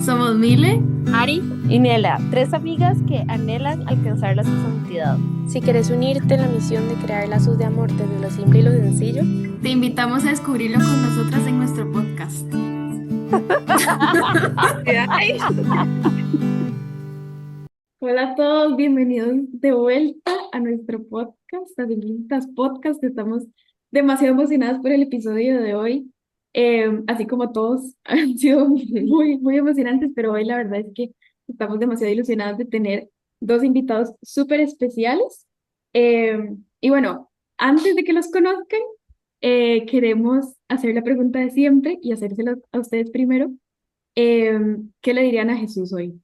Somos Mile. Ari y Nela, tres amigas que anhelan alcanzar la santidad. Si quieres unirte en la misión de crear lazos de amor desde lo simple y lo sencillo, Te invitamos a descubrirlo con nosotras en nuestro podcast. Hola a todos, bienvenidos de vuelta a nuestro podcast, a Simplitas Podcast. Estamos demasiado emocionadas por el episodio de hoy. Así como todos han sido muy emocionantes, pero hoy la verdad es que estamos demasiado ilusionadas de tener dos invitados súper especiales. Y bueno, antes de que los conozcan, queremos hacer la pregunta de siempre y hacérsela a ustedes primero. ¿Qué le dirían a Jesús hoy?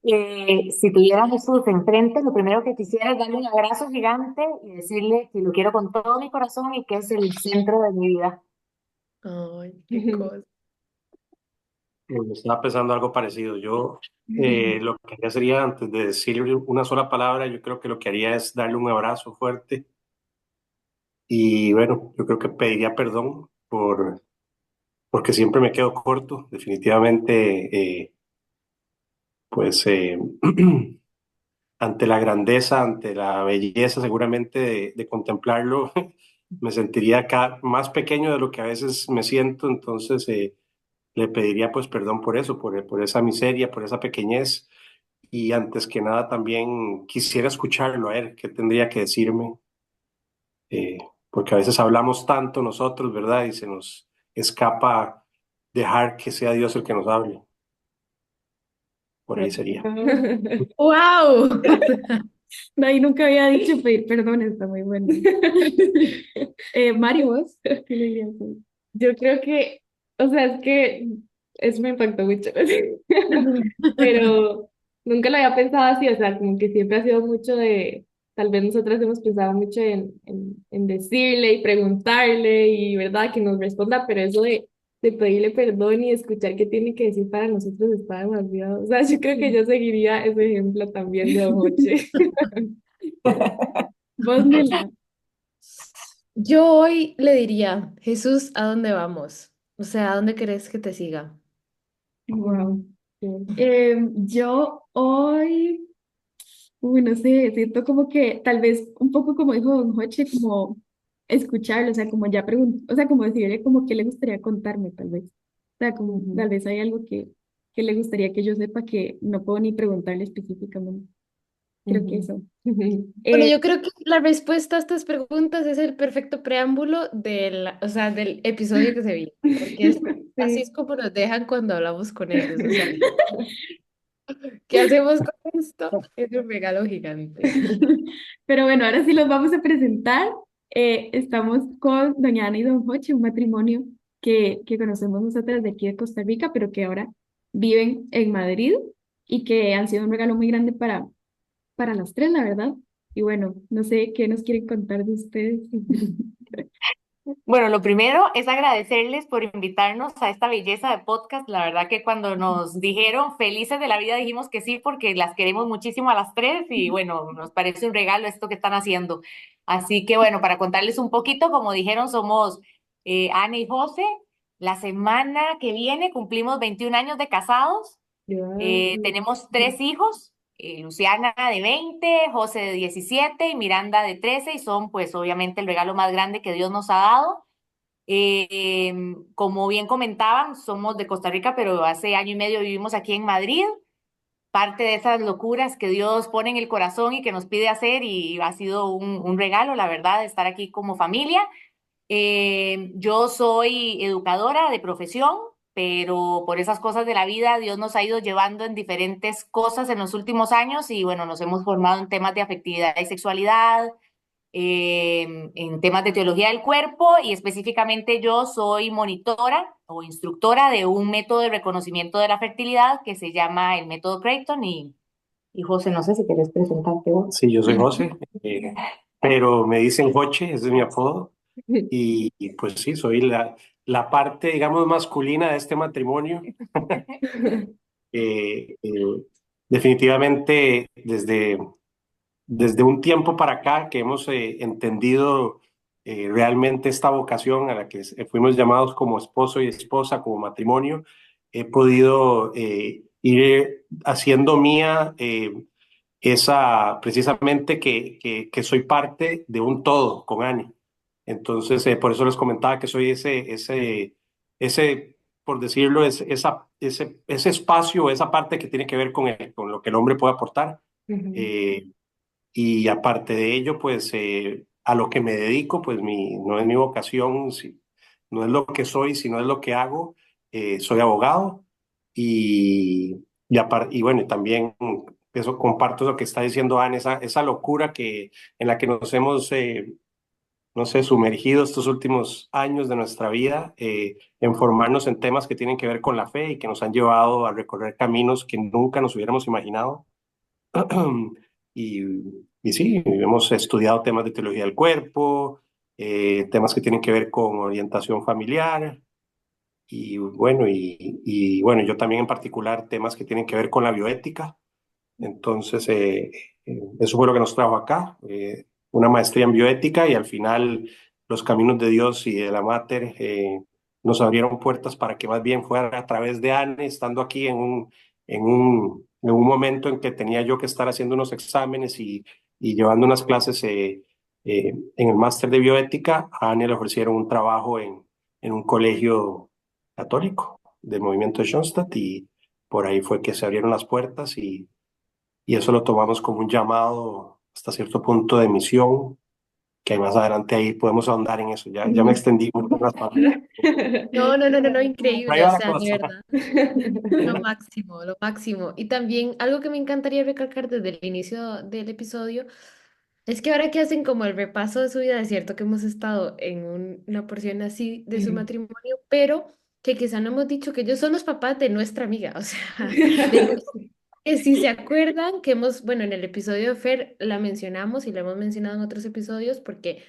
Si tuviera a Jesús enfrente, lo primero que quisiera es darle un abrazo gigante y decirle que lo quiero con todo mi corazón y que es el centro de mi vida. ay, qué cosa. Estaba pensando algo parecido. Yo lo que haría sería, antes de decirle una sola palabra, yo creo que lo que haría es darle un abrazo fuerte y bueno, yo creo que pediría perdón porque siempre me quedo corto. Definitivamente, pues ante la grandeza, ante la belleza seguramente de contemplarlo, me sentiría más pequeño de lo que a veces me siento. Entonces le pediría pues perdón por eso, por esa miseria, por esa pequeñez. Y antes que nada también quisiera escucharlo a él, qué tendría que decirme, eh, porque a veces hablamos tanto nosotros, ¿verdad? Y se nos escapa dejar que sea Dios el que nos hable. Por ahí sería. ¡Wow! Ahí nunca había dicho pedir perdón, está muy bueno. Mario, ¿vos qué le dirías hoy? Yo creo que, o sea, es que eso me impactó mucho, pero nunca lo había pensado así, o sea, como que siempre ha sido mucho de, tal vez nosotras hemos pensado mucho en decirle y preguntarle y, ¿verdad?, que nos responda, pero eso de pedirle perdón y escuchar qué tiene que decir para nosotros está demasiado, o sea, yo creo que yo seguiría ese ejemplo también de Ojoche. Vos, Nela. Yo hoy le diría, Jesús, ¿a dónde vamos? O sea, ¿a dónde querés que te siga? Wow. Yo hoy, no sé, siento como que tal vez un poco como dijo Don Joche, como escucharlo, o sea, como ya preguntar, o sea, como decirle como qué le gustaría contarme, tal vez. O sea, como tal vez hay algo que le gustaría que yo sepa que no puedo ni preguntarle específicamente. Creo que eso. Bueno, Eh, yo creo que la respuesta a estas preguntas es el perfecto preámbulo o sea, del episodio que se vio, porque así sí. es como nos dejan cuando hablamos con ellos, o sea, ¿qué hacemos con esto? Es un regalo gigante. Pero bueno, ahora sí los vamos a presentar. Estamos con Doña Ana y Don Joche, un matrimonio que conocemos nosotras de aquí de Costa Rica, pero que ahora viven en Madrid y que han sido un regalo muy grande para las tres, la verdad. Y bueno, no sé qué nos quieren contar de ustedes. Bueno, lo primero es agradecerles por invitarnos a esta belleza de podcast. La verdad que cuando nos dijeron felices de la vida dijimos que sí porque las queremos muchísimo a las tres y bueno, nos parece un regalo esto que están haciendo. Así que bueno, para contarles un poquito, como dijeron, somos Ana y José. La semana que viene cumplimos 21 años de casados. Tenemos tres hijos, Luciana de 20, José de 17 y Miranda de 13 y son pues obviamente el regalo más grande que Dios nos ha dado. Como bien comentaban, somos de Costa Rica, pero hace año y medio vivimos aquí en Madrid. Parte de esas locuras que Dios pone en el corazón y que nos pide hacer y ha sido un regalo, la verdad, de estar aquí como familia. Yo soy educadora de profesión, pero por esas cosas de la vida Dios nos ha ido llevando en diferentes cosas en los últimos años y bueno, nos hemos formado en temas de afectividad y sexualidad, en temas de teología del cuerpo y específicamente yo soy monitora o instructora de un método de reconocimiento de la fertilidad que se llama el método Creighton y José, no sé si quieres presentarte vos. Sí, yo soy José, pero me dicen Joche, ese es mi apodo. Y pues sí, soy la parte, digamos, masculina de este matrimonio. Eh, eh, Definitivamente desde un tiempo para acá que hemos entendido realmente esta vocación a la que fuimos llamados como esposo y esposa, como matrimonio, he podido ir haciendo mía precisamente que soy parte de un todo con Ani. Entonces, por eso les comentaba que soy ese por decirlo, ese espacio, esa parte que tiene que ver con lo que el hombre puede aportar. Ujú. Eh, y aparte de ello, pues a lo que me dedico, pues no es mi vocación, no es lo que soy, sino es lo que hago. Soy abogado y bueno, también eso comparto lo que está diciendo Anne, esa locura en la que nos hemos, no sé, sumergido estos últimos años de nuestra vida, en formarnos en temas que tienen que ver con la fe y que nos han llevado a recorrer caminos que nunca nos hubiéramos imaginado. Y, y sí, hemos estudiado temas de teología del cuerpo, temas que tienen que ver con orientación familiar y bueno, yo también en particular temas que tienen que ver con la bioética. Entonces, eso fue lo que nos trajo acá, una maestría en bioética y al final los caminos de Dios y de la Mater nos abrieron puertas para que más bien fuera a través de Anne, estando aquí en un momento en que tenía yo que estar haciendo unos exámenes y llevando unas clases en el máster de bioética. A Anne le ofrecieron un trabajo en un colegio católico del movimiento de Schoenstatt y por ahí fue que se abrieron las puertas y eso lo tomamos como un llamado hasta cierto punto de misión, que más adelante ahí podemos ahondar en eso. Ya me extendí mucho en las palabras. No, no, no, no, no, Por ahí increíble, o va la sea, de cosa. verdad. Lo máximo, lo máximo. Y también algo que me encantaría recalcar desde el inicio del episodio es que ahora que hacen como el repaso de su vida, es cierto que hemos estado en una porción así de su matrimonio, pero que quizá no hemos dicho que ellos son los papás de nuestra amiga, o sea, de Lucy. Que si se acuerdan que hemos, bueno, en el episodio de Fer la mencionamos y la hemos mencionado en otros episodios porque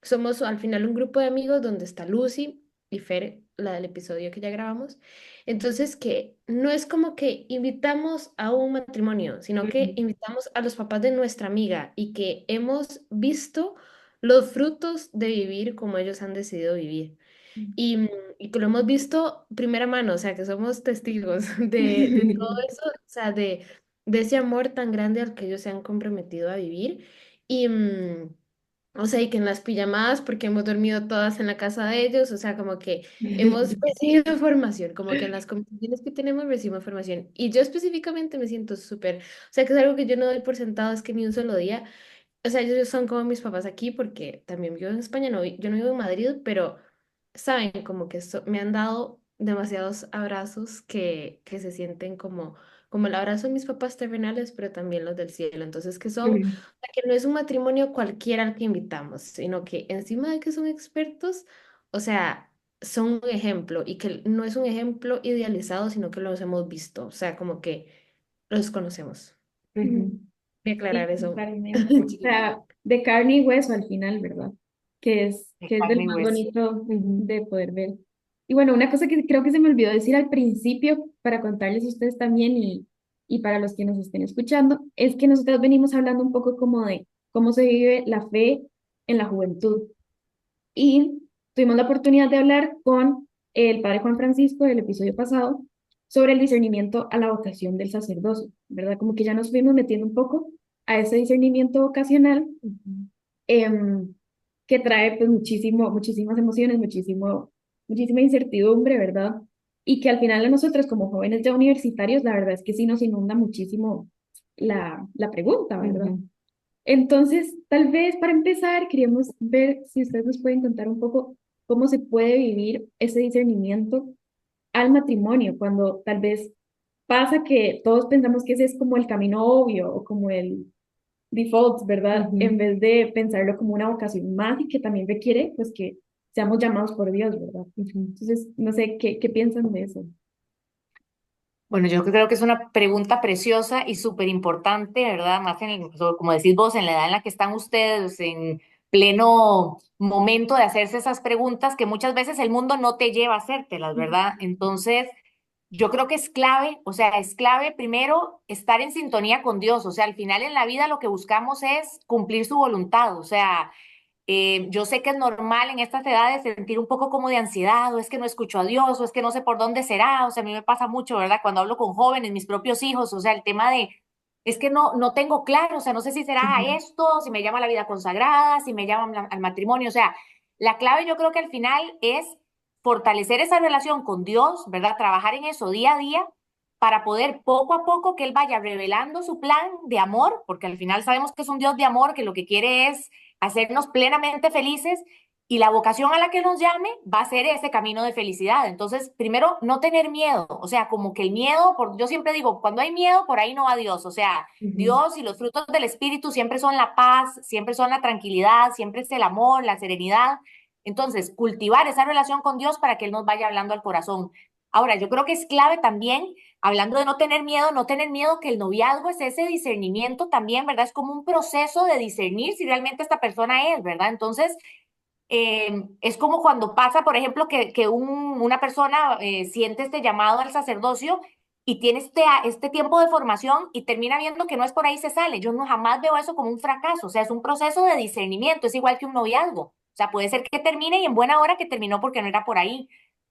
somos al final un grupo de amigos donde está Lucy y Fer, la del episodio que ya grabamos. Entonces, que no es como que invitamos a un matrimonio, sino que invitamos a los papás de nuestra amiga y que hemos visto los frutos de vivir como ellos han decidido vivir. Y que lo hemos visto primera mano, o sea, que somos testigos de todo eso, o sea, de ese amor tan grande al que ellos se han comprometido a vivir. Y, o sea, y que en las pijamadas, porque hemos dormido todas en la casa de ellos, o sea, como que hemos recibido formación, como que en las conversaciones que tenemos recibimos formación. Y yo específicamente me siento súper, o sea, que es algo que yo no doy por sentado, es que ni un solo día, o sea, ellos son como mis papás aquí, porque también vivo en España, no, yo no vivo en Madrid, pero saben, como que me han dado demasiados abrazos que se sienten como el abrazo de mis papás terrenales, pero también los del cielo. Entonces, que son, o sea, que no es un matrimonio cualquiera al que invitamos, sino que encima de que son expertos, o sea, son un ejemplo y que no es un ejemplo idealizado, sino que los hemos visto, o sea, como que los conocemos. Voy a aclarar Sí, eso. totalmente. O sea, de carne y hueso al final, ¿verdad? De Que es de lo carne y más hueso. bonito de poder ver. Y bueno, una cosa que creo que se me olvidó decir al principio, para contarles a ustedes también y para los que nos estén escuchando, es que nosotros venimos hablando un poco como de cómo se vive la fe en la juventud. Y tuvimos la oportunidad de hablar con el padre Juan Francisco del episodio pasado sobre el discernimiento a la vocación del sacerdocio, ¿verdad? Como que ya nos fuimos metiendo un poco a ese discernimiento vocacional, em, que trae pues muchísimas emociones, muchísima incertidumbre, ¿verdad? Y que al final a nosotros como jóvenes ya universitarios, la verdad es que sí nos inunda muchísimo la pregunta, ¿verdad? Entonces, tal vez para empezar, queríamos ver si ustedes nos pueden contar un poco cómo se puede vivir ese discernimiento al matrimonio, cuando tal vez pasa que todos pensamos que ese es como el camino obvio o como el default, ¿verdad? En vez de pensarlo como una vocación más y que también requiere, pues, que seamos llamados por Dios, ¿verdad? Entonces, no sé, ¿qué piensan de eso? Bueno, yo creo que es una pregunta preciosa y súper importante, ¿verdad? Más como decís vos, en la edad en la que están ustedes, en pleno momento de hacerse esas preguntas que muchas veces el mundo no te lleva a hacértelas, ¿verdad? Entonces, yo creo que es clave, o sea, es clave primero estar en sintonía con Dios, o sea, al final en la vida lo que buscamos es cumplir su voluntad, o sea, Yo sé que es normal en estas edades sentir un poco como de ansiedad, o es que no escucho a Dios, o es que no sé por dónde será, o sea, a mí me pasa mucho, ¿verdad? Cuando hablo con jóvenes, mis propios hijos, o sea, el tema de, es que no tengo claro, o sea, no sé si será Ujú. esto, si me llama la vida consagrada, si me llama al matrimonio, o sea, la clave yo creo que al final es fortalecer esa relación con Dios, ¿verdad? Trabajar en eso día a día para poder poco a poco que Él vaya revelando su plan de amor, porque al final sabemos que es un Dios de amor, que lo que quiere es hacernos plenamente felices y la vocación a la que nos llame va a ser ese camino de felicidad. Entonces, primero, no tener miedo, o sea, como que el miedo, yo siempre digo, cuando hay miedo, por ahí no va Dios, o sea, Ujú. Dios y los frutos del Espíritu siempre son la paz, siempre son la tranquilidad, siempre es el amor, la serenidad. Entonces, cultivar esa relación con Dios para que Él nos vaya hablando al corazón. Ahora, yo creo que es clave también, hablando de no tener miedo que el noviazgo es ese discernimiento también, ¿verdad? Es como un proceso de discernir si realmente esta persona es, ¿verdad? Entonces, es como cuando pasa, por ejemplo, que una persona siente este llamado al sacerdocio y tiene este tiempo de formación y termina viendo que no es por ahí se sale. Yo no jamás veo eso como un fracaso, o sea, es un proceso de discernimiento, es igual que un noviazgo. O sea, puede ser que termine y en buena hora que terminó porque no era por ahí.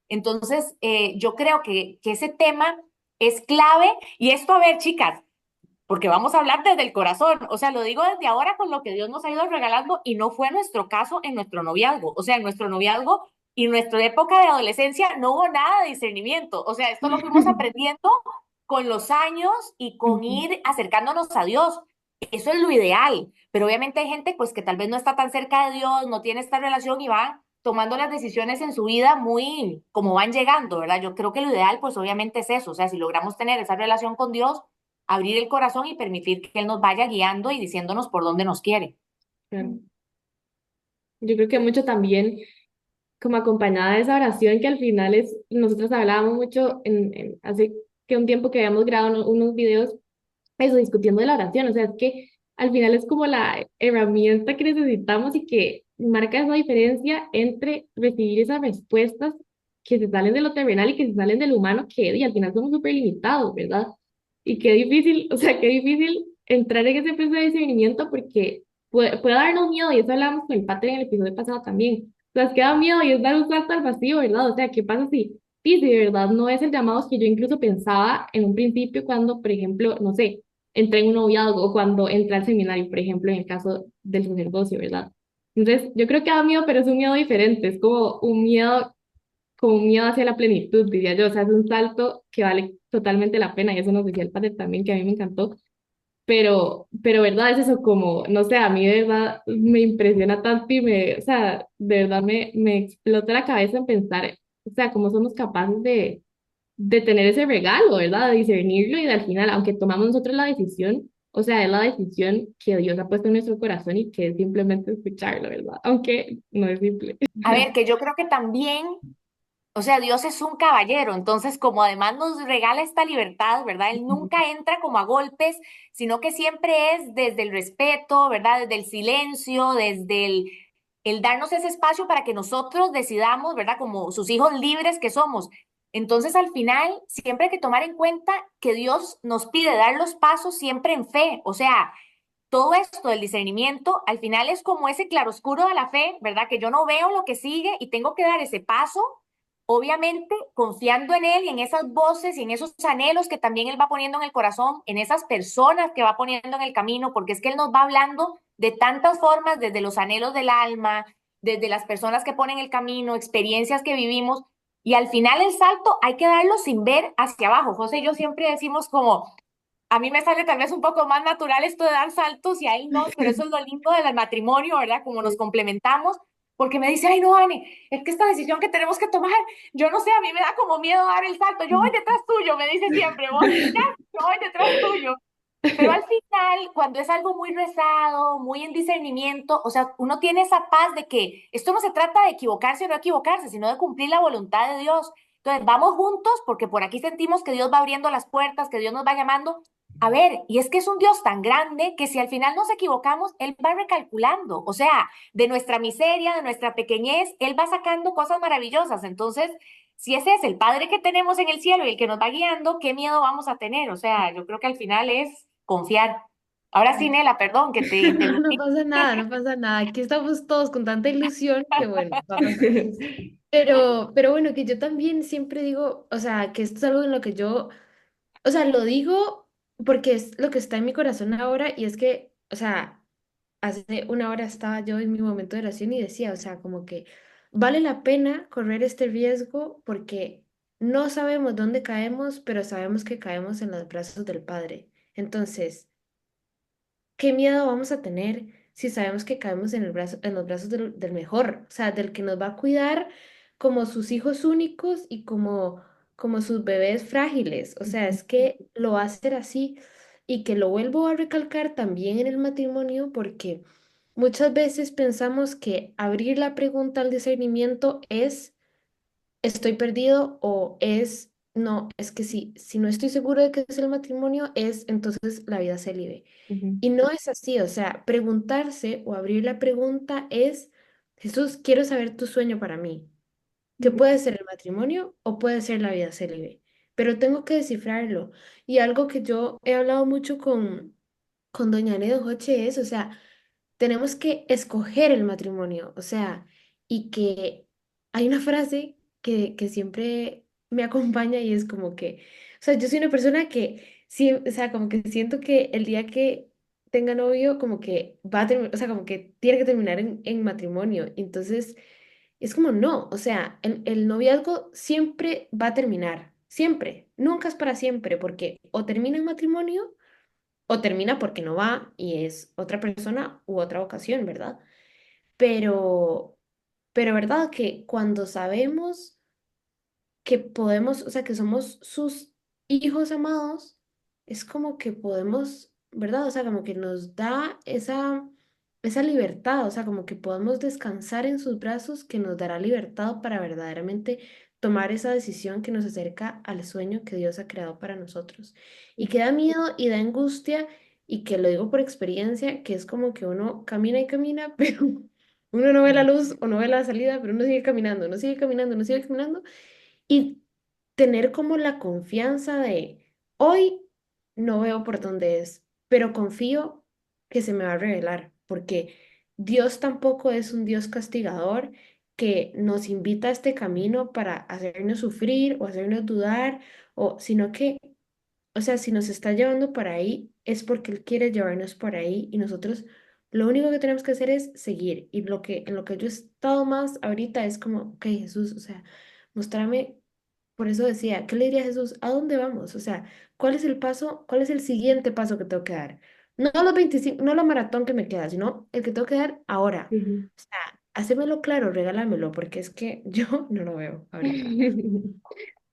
Entonces, yo creo que ese tema es clave. Y esto, a ver, chicas, porque vamos a hablar desde el corazón, o sea, lo digo desde ahora con lo que Dios nos ha ido regalando y no fue nuestro caso en nuestro noviazgo, o sea, en nuestro noviazgo y en nuestra época de adolescencia no hubo nada de discernimiento, o sea, esto lo fuimos aprendiendo con los años y con Ujú. ir acercándonos a Dios. Eso es lo ideal, pero obviamente hay gente pues que tal vez no está tan cerca de Dios, no tiene esta relación y va tomando las decisiones en su vida muy como van llegando, ¿verdad? Yo creo que lo ideal pues obviamente es eso, o sea, si logramos tener esa relación con Dios, abrir el corazón y permitir que Él nos vaya guiando y diciéndonos por dónde nos quiere. Claro. Yo creo que mucho también como acompañada de esa oración que al final es, nosotros hablábamos mucho hace que un tiempo que habíamos grabado unos videos, eso, discutiendo de la oración, o sea, es que al final es como la herramienta que necesitamos y que marca esa diferencia entre recibir esas respuestas que se salen de lo terrenal y que se salen de lo humano, que y al final somos súper limitados, ¿verdad? Y qué difícil, o sea, qué difícil entrar en ese proceso de discernimiento porque puede darnos miedo, y eso hablamos con el Padre en el episodio pasado también. O sea, es que da miedo y es dar un salto al vacío, ¿verdad? O sea, ¿qué pasa si de verdad no es el llamado que yo incluso pensaba en un principio cuando, por ejemplo, no sé, entré en un noviazgo o cuando entré al seminario, por ejemplo, en el caso del sacerdocio, ¿verdad? Entonces, yo creo que da miedo, pero es un miedo diferente, es como un miedo hacia la plenitud, diría yo, o sea, es un salto que vale totalmente la pena, y eso nos decía el padre también, que a mí me encantó, pero verdad es eso, como, no sé, a mí de verdad me impresiona tanto y o sea, de verdad me explota la cabeza en pensar, o sea, cómo somos capaces de tener ese regalo, ¿verdad? De discernirlo y de al final, aunque tomamos nosotros la decisión, o sea, es la decisión que Dios ha puesto en nuestro corazón y que es simplemente escucharlo, ¿verdad? Aunque no es simple. A ver, que yo creo que también, o sea, Dios es un caballero, entonces como además nos regala esta libertad, ¿verdad? Él nunca entra como a golpes, sino que siempre es desde el respeto, ¿verdad? Desde el silencio, desde el darnos ese espacio para que nosotros decidamos, ¿verdad? Como sus hijos libres que somos. Entonces, al final, siempre hay que tomar en cuenta que Dios nos pide dar los pasos siempre en fe, o sea, todo esto del discernimiento, al final es como ese claroscuro de la fe, ¿verdad? Que yo no veo lo que sigue y tengo que dar ese paso, obviamente confiando en Él y en esas voces y en esos anhelos que también Él va poniendo en el corazón, en esas personas que va poniendo en el camino, porque es que Él nos va hablando de tantas formas, desde los anhelos del alma, desde las personas que ponen el camino, experiencias que vivimos, y al final el salto hay que darlo sin ver hacia abajo. José y yo siempre decimos como, a mí me sale tal vez un poco más natural esto de dar saltos y ahí no, pero eso es lo lindo del matrimonio, ¿verdad? Como nos complementamos, porque me dice, ay, no, Ani, es que esta decisión que tenemos que tomar, yo no sé, a mí me da como miedo dar el salto, yo voy detrás tuyo, me dice siempre, vos irás, yo voy detrás tuyo. Pero al final, cuando es algo muy rezado, muy en discernimiento, o sea, uno tiene esa paz de que esto no se trata de equivocarse o no equivocarse, sino de cumplir la voluntad de Dios. Entonces, vamos juntos porque por aquí sentimos que Dios va abriendo las puertas, que Dios nos va llamando. A ver, y es que es un Dios tan grande que si al final nos equivocamos, Él va recalculando. O sea, de nuestra miseria, de nuestra pequeñez, Él va sacando cosas maravillosas. Entonces, si ese es el Padre que tenemos en el cielo y el que nos va guiando, ¿qué miedo vamos a tener? O sea, yo creo que al final es confiar. Ahora sí, Nela, perdón que te No interrumpí. pasa nada, no pasa nada. Aquí estamos todos con tanta ilusión que bueno, va a pasar. Pero bueno, que yo también siempre digo, o sea, que esto es algo en lo que yo, o sea, lo digo porque es lo que está en mi corazón ahora y es que, o sea, hace una hora estaba yo en mi momento de oración y decía, o sea, como que vale la pena correr este riesgo porque no sabemos dónde caemos, pero sabemos que caemos en los brazos del Padre. Entonces, ¿qué miedo vamos a tener si sabemos que caemos en el brazo, en los brazos del mejor? O sea, del que nos va a cuidar como sus hijos únicos y como sus bebés frágiles. O sea, es que lo va a hacer así y que lo vuelvo a recalcar también en el matrimonio porque muchas veces pensamos que abrir la pregunta al discernimiento es estoy perdido o es no, es que si no estoy seguro de qué es el matrimonio, es entonces la vida célibe. Ujú, Y no es así, o sea, preguntarse o abrir la pregunta es, Jesús, quiero saber tu sueño para mí, que ujú, puede ser el matrimonio o puede ser la vida célibe, pero tengo que descifrarlo. Y algo que yo he hablado mucho con doña Nedo Joche es, o sea, tenemos que escoger el matrimonio, o sea, y que hay una frase que siempre me acompaña y es como que, o sea, yo soy una persona que, sí, o sea, como que siento que el día que tenga novio, como que va a terminar, o sea, como que tiene que terminar en matrimonio, entonces es como no, o sea, el noviazgo siempre va a terminar, siempre, nunca es para siempre, porque o termina en matrimonio, o termina porque no va y es otra persona u otra ocasión, ¿verdad? Pero, pero ¿verdad? Que cuando sabemos que podemos, o sea, que somos sus hijos amados, es como que podemos, ¿verdad? O sea, como que nos da esa libertad, o sea, como que podemos descansar en sus brazos, que nos dará libertad para verdaderamente tomar esa decisión que nos acerca al sueño que Dios ha creado para nosotros. Y que da miedo y da angustia, y que lo digo por experiencia, que es como que uno camina y camina, pero uno no ve la luz o no ve la salida, pero uno sigue caminando, uno sigue caminando, uno sigue caminando y tener como la confianza de, hoy no veo por dónde es, pero confío que se me va a revelar, porque Dios tampoco es un Dios castigador que nos invita a este camino para hacernos sufrir o hacernos dudar, o, sino que, o sea, si nos está llevando por ahí, es porque Él quiere llevarnos por ahí y nosotros lo único que tenemos que hacer es seguir. Y en lo que yo he estado más ahorita es como, ok, Jesús, o sea, mostrame, por eso decía, ¿qué le diría a Jesús? ¿A dónde vamos? O sea, ¿cuál es el paso? ¿Cuál es el siguiente paso que tengo que dar? No los 25, no la maratón que me queda, sino el que tengo que dar ahora. ujú. O sea, hacémelo claro, regálamelo, porque es que yo no lo veo ahorita.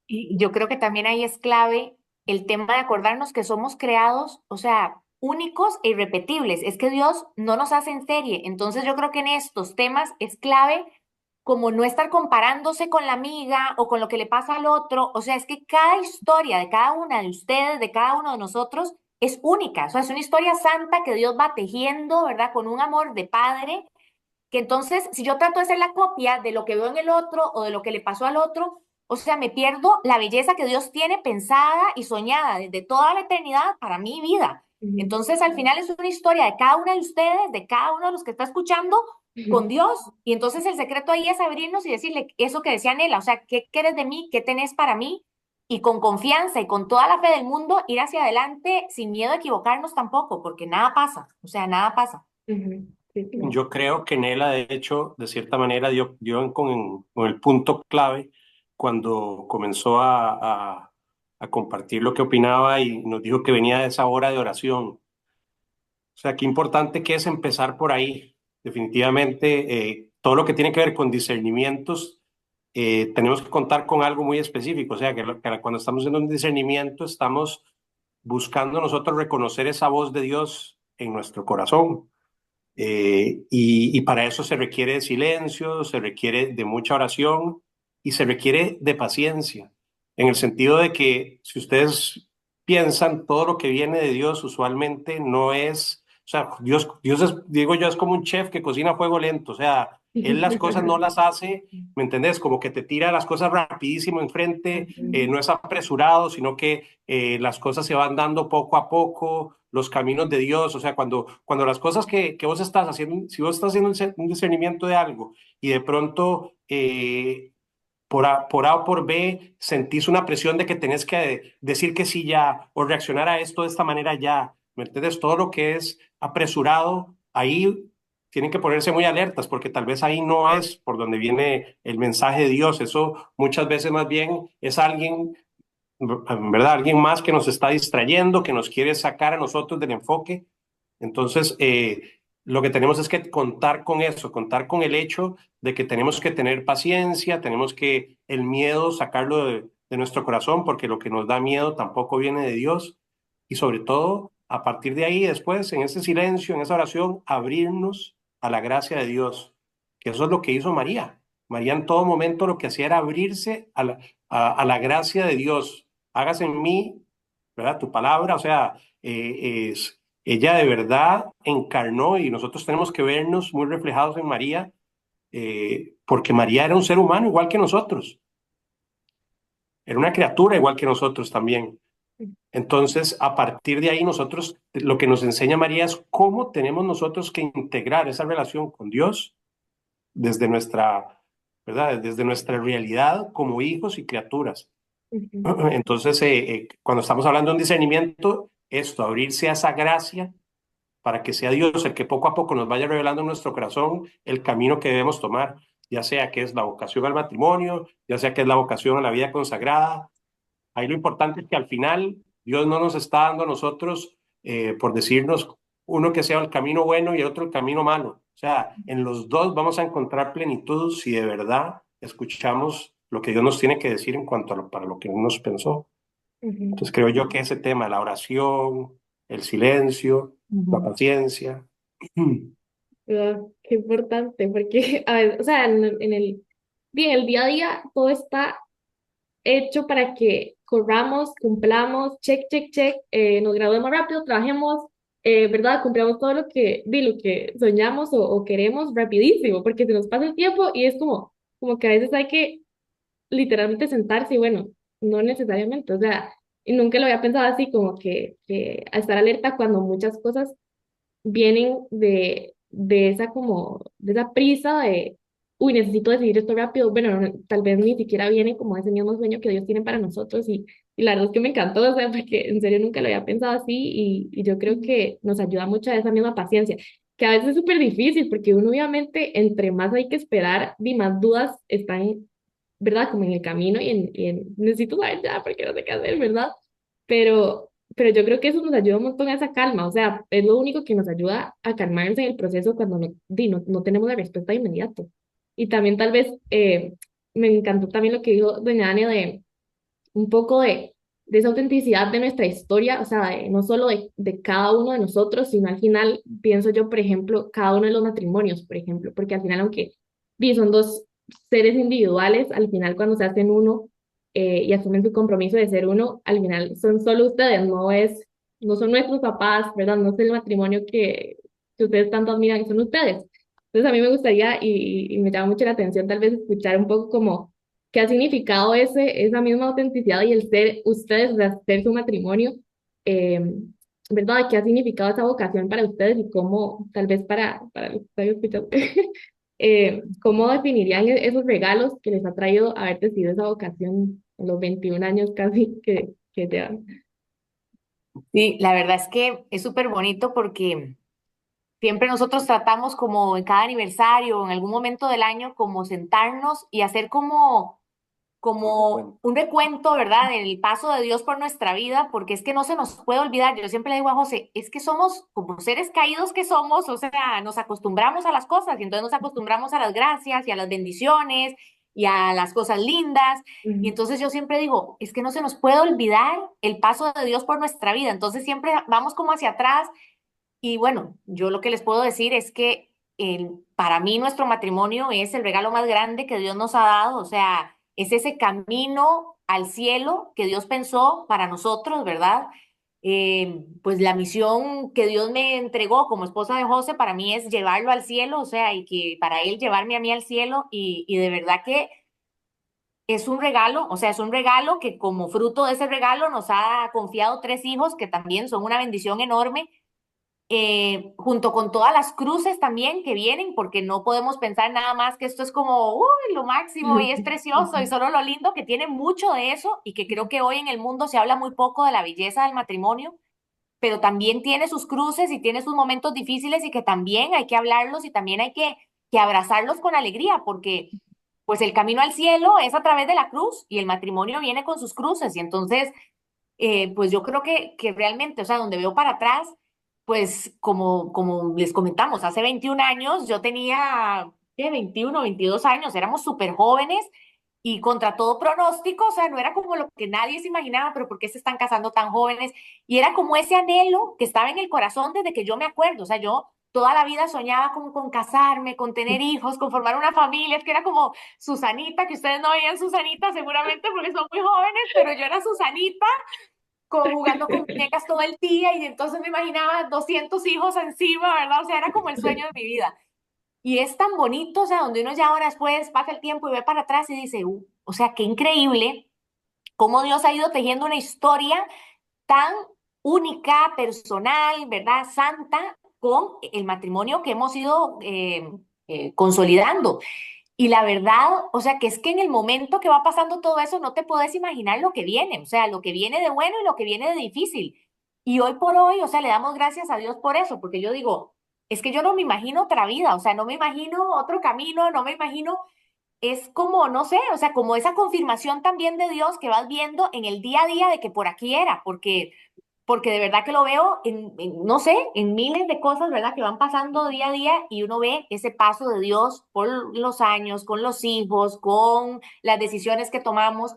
Y yo creo que también ahí es clave el tema de acordarnos que somos creados, o sea, únicos e irrepetibles. Es que Dios no nos hace en serie. Entonces yo creo que en estos temas es clave como no estar comparándose con la amiga o con lo que le pasa al otro. O sea, es que cada historia de cada una de ustedes, de cada uno de nosotros, es única. O sea, es una historia santa que Dios va tejiendo, ¿verdad? Con un amor de padre que entonces, si yo trato de ser la copia de lo que veo en el otro o de lo que le pasó al otro, o sea, me pierdo la belleza que Dios tiene pensada y soñada desde toda la eternidad para mi vida. Ujú, Entonces, al final es una historia de cada una de ustedes, de cada uno de los que está escuchando con ujú, Dios. Y entonces el secreto ahí es abrirnos y decirle eso que decía Nela, o sea, ¿qué quieres de mí? ¿Qué tenés para mí? Y con confianza y con toda la fe del mundo ir hacia adelante sin miedo a equivocarnos tampoco, porque nada pasa, o sea, nada pasa. ujú. Sí, claro. Yo creo que Nela, de hecho, de cierta manera con el punto clave cuando comenzó a compartir lo que opinaba y nos dijo que venía de esa hora de oración. O sea, qué importante que es empezar por ahí. Definitivamente, todo lo que tiene que ver con discernimientos, tenemos que contar con algo muy específico. O sea, que cuando estamos haciendo un discernimiento, estamos buscando nosotros reconocer esa voz de Dios en nuestro corazón. Y para eso se requiere de silencio, se requiere de mucha oración y se requiere de paciencia, en el sentido de que si ustedes piensan, todo lo que viene de Dios usualmente no es, o sea, Dios es, digo yo, es como un chef que cocina a fuego lento, o sea, Él las cosas no las hace, ¿me entendés? Como que te tira las cosas rapidísimo enfrente, no es apresurado, sino que las cosas se van dando poco a poco, los caminos de Dios, o sea, cuando las cosas que vos estás haciendo, si vos estás haciendo un discernimiento de algo y de pronto por A o por B sentís una presión de que tenés que decir que sí ya o reaccionar a esto de esta manera ya, ¿me entiendes? Todo lo que es apresurado, ahí tienen que ponerse muy alertas porque tal vez ahí no es por donde viene el mensaje de Dios, eso muchas veces más bien es alguien, en verdad, alguien más que nos está distrayendo, que nos quiere sacar a nosotros del enfoque. Entonces, lo que tenemos es que contar con eso, contar con el hecho de que tenemos que tener paciencia, tenemos que el miedo sacarlo de nuestro corazón, porque lo que nos da miedo tampoco viene de Dios. Y sobre todo, a partir de ahí, después, en ese silencio, en esa oración, abrirnos a la gracia de Dios, que eso es lo que hizo María. María en todo momento lo que hacía era abrirse a la gracia de Dios. Hágase en mí, ¿verdad? Tu palabra, o sea, ella de verdad encarnó y nosotros tenemos que vernos muy reflejados en María, porque María era un ser humano igual que nosotros, era una criatura igual que nosotros también. Entonces, a partir de ahí, nosotros, lo que nos enseña María es cómo tenemos nosotros que integrar esa relación con Dios desde nuestra, ¿verdad? Desde nuestra realidad como hijos y criaturas. Entonces, cuando estamos hablando de un discernimiento, esto, abrirse a esa gracia para que sea Dios el que poco a poco nos vaya revelando en nuestro corazón el camino que debemos tomar, ya sea que es la vocación al matrimonio, ya sea que es la vocación a la vida consagrada. Ahí lo importante es que al final Dios no nos está dando a nosotros, por decirnos, uno que sea el camino bueno y otro el camino malo. O sea, en los dos vamos a encontrar plenitud si de verdad escuchamos lo que Dios nos tiene que decir en cuanto a para lo que nos pensó. Entonces creo yo que ese tema, la oración, el silencio, la paciencia. Qué importante, porque, a ver, o sea, bien, el día a día todo está hecho para que corramos, cumplamos, check, check, check, nos graduemos rápido, trabajemos, ¿verdad? Cumplamos todo lo que soñamos o queremos rapidísimo, porque se nos pasa el tiempo y es como que a veces hay que literalmente sentarse y bueno, no necesariamente, o sea, y nunca lo había pensado así, como que a estar alerta cuando muchas cosas vienen de esa de esa prisa de, uy, necesito decidir esto rápido. Bueno, tal vez ni siquiera viene como ese mismo sueño que Dios tiene para nosotros y la verdad es que me encantó, o sea, porque en serio nunca lo había pensado así y yo creo que nos ayuda mucho a esa misma paciencia, que a veces es súper difícil porque uno obviamente entre más hay que esperar, y más dudas están, ¿verdad? Como en el camino necesito saber ya porque no sé qué hacer, ¿verdad? Pero yo creo que eso nos ayuda un montón a esa calma, o sea, es lo único que nos ayuda a calmarnos en el proceso cuando no tenemos la respuesta de inmediato. Y también tal vez me encantó también lo que dijo doña Ania de un poco de esa autenticidad de nuestra historia, o sea, no solo de cada uno de nosotros, sino al final, pienso yo, por ejemplo, cada uno de los matrimonios, por ejemplo, porque al final, aunque son dos seres individuales, al final cuando se hacen uno y asumen su compromiso de ser uno, al final son solo ustedes, no son nuestros papás, ¿verdad? No es el matrimonio que ustedes tanto admiran, son ustedes. Entonces a mí me gustaría y me llama mucho la atención tal vez escuchar un poco como qué ha significado esa misma autenticidad y el ser ustedes, o sea, ser su matrimonio, eh, ¿verdad? ¿Qué ha significado esa vocación para ustedes y cómo, tal vez para los que están escuchando, cómo definirían esos regalos que les ha traído haber decidido esa vocación en los 21 años casi que llevan? Sí, la verdad es que es súper bonito porque siempre nosotros tratamos como en cada aniversario o en algún momento del año como sentarnos y hacer como un recuento, ¿verdad? Del paso de Dios por nuestra vida, porque es que no se nos puede olvidar. Yo siempre le digo a José, es que somos como seres caídos que somos, o sea, nos acostumbramos a las cosas y entonces nos acostumbramos a las gracias y a las bendiciones y a las cosas lindas. Y Ujú, entonces yo siempre digo, es que no se nos puede olvidar el paso de Dios por nuestra vida. Entonces siempre vamos como hacia atrás y bueno, yo lo que les puedo decir es que para mí nuestro matrimonio es el regalo más grande que Dios nos ha dado, o sea, es ese camino al cielo que Dios pensó para nosotros, ¿verdad? pues la misión que Dios me entregó como esposa de José para mí es llevarlo al cielo, o sea, y que para él llevarme a mí al cielo y de verdad que es un regalo, o sea, es un regalo que como fruto de ese regalo nos ha confiado 3 hijos que también son una bendición enorme, junto con todas las cruces también que vienen, porque no podemos pensar nada más que esto es como, uy, lo máximo y es precioso y solo lo lindo, que tiene mucho de eso y que creo que hoy en el mundo se habla muy poco de la belleza del matrimonio, pero también tiene sus cruces y tiene sus momentos difíciles y que también hay que hablarlos y también hay que abrazarlos con alegría, porque pues el camino al cielo es a través de la cruz y el matrimonio viene con sus cruces y entonces pues yo creo que realmente, o sea, donde veo para atrás, pues como les comentamos, hace 21 años yo tenía, ¿qué? 21, 22 años, éramos súper jóvenes y contra todo pronóstico, o sea, no era como lo que nadie se imaginaba, pero ¿por qué se están casando tan jóvenes? Y era como ese anhelo que estaba en el corazón desde que yo me acuerdo, o sea, yo toda la vida soñaba con casarme, con tener hijos, con formar una familia, es que era como Susanita, que ustedes no veían Susanita seguramente porque son muy jóvenes, pero yo era Susanita jugando con muñecas todo el día y entonces me imaginaba 200 hijos encima, ¿verdad? O sea, era como el sueño de mi vida. Y es tan bonito, o sea, donde uno ya ahora después pasa el tiempo y ve para atrás y dice, o sea, qué increíble cómo Dios ha ido tejiendo una historia tan única, personal, ¿verdad? Santa, con el matrimonio que hemos ido consolidando. Y la verdad, o sea, que es que en el momento que va pasando todo eso, no te puedes imaginar lo que viene, o sea, lo que viene de bueno y lo que viene de difícil. Y hoy por hoy, o sea, le damos gracias a Dios por eso, porque yo digo, es que yo no me imagino otra vida, o sea, no me imagino otro camino, no me imagino, es como, no sé, o sea, como esa confirmación también de Dios que vas viendo en el día a día de que por aquí era, porque de verdad que lo veo no sé, en miles de cosas, ¿verdad? Que van pasando día a día y uno ve ese paso de Dios por los años, con los hijos, con las decisiones que tomamos.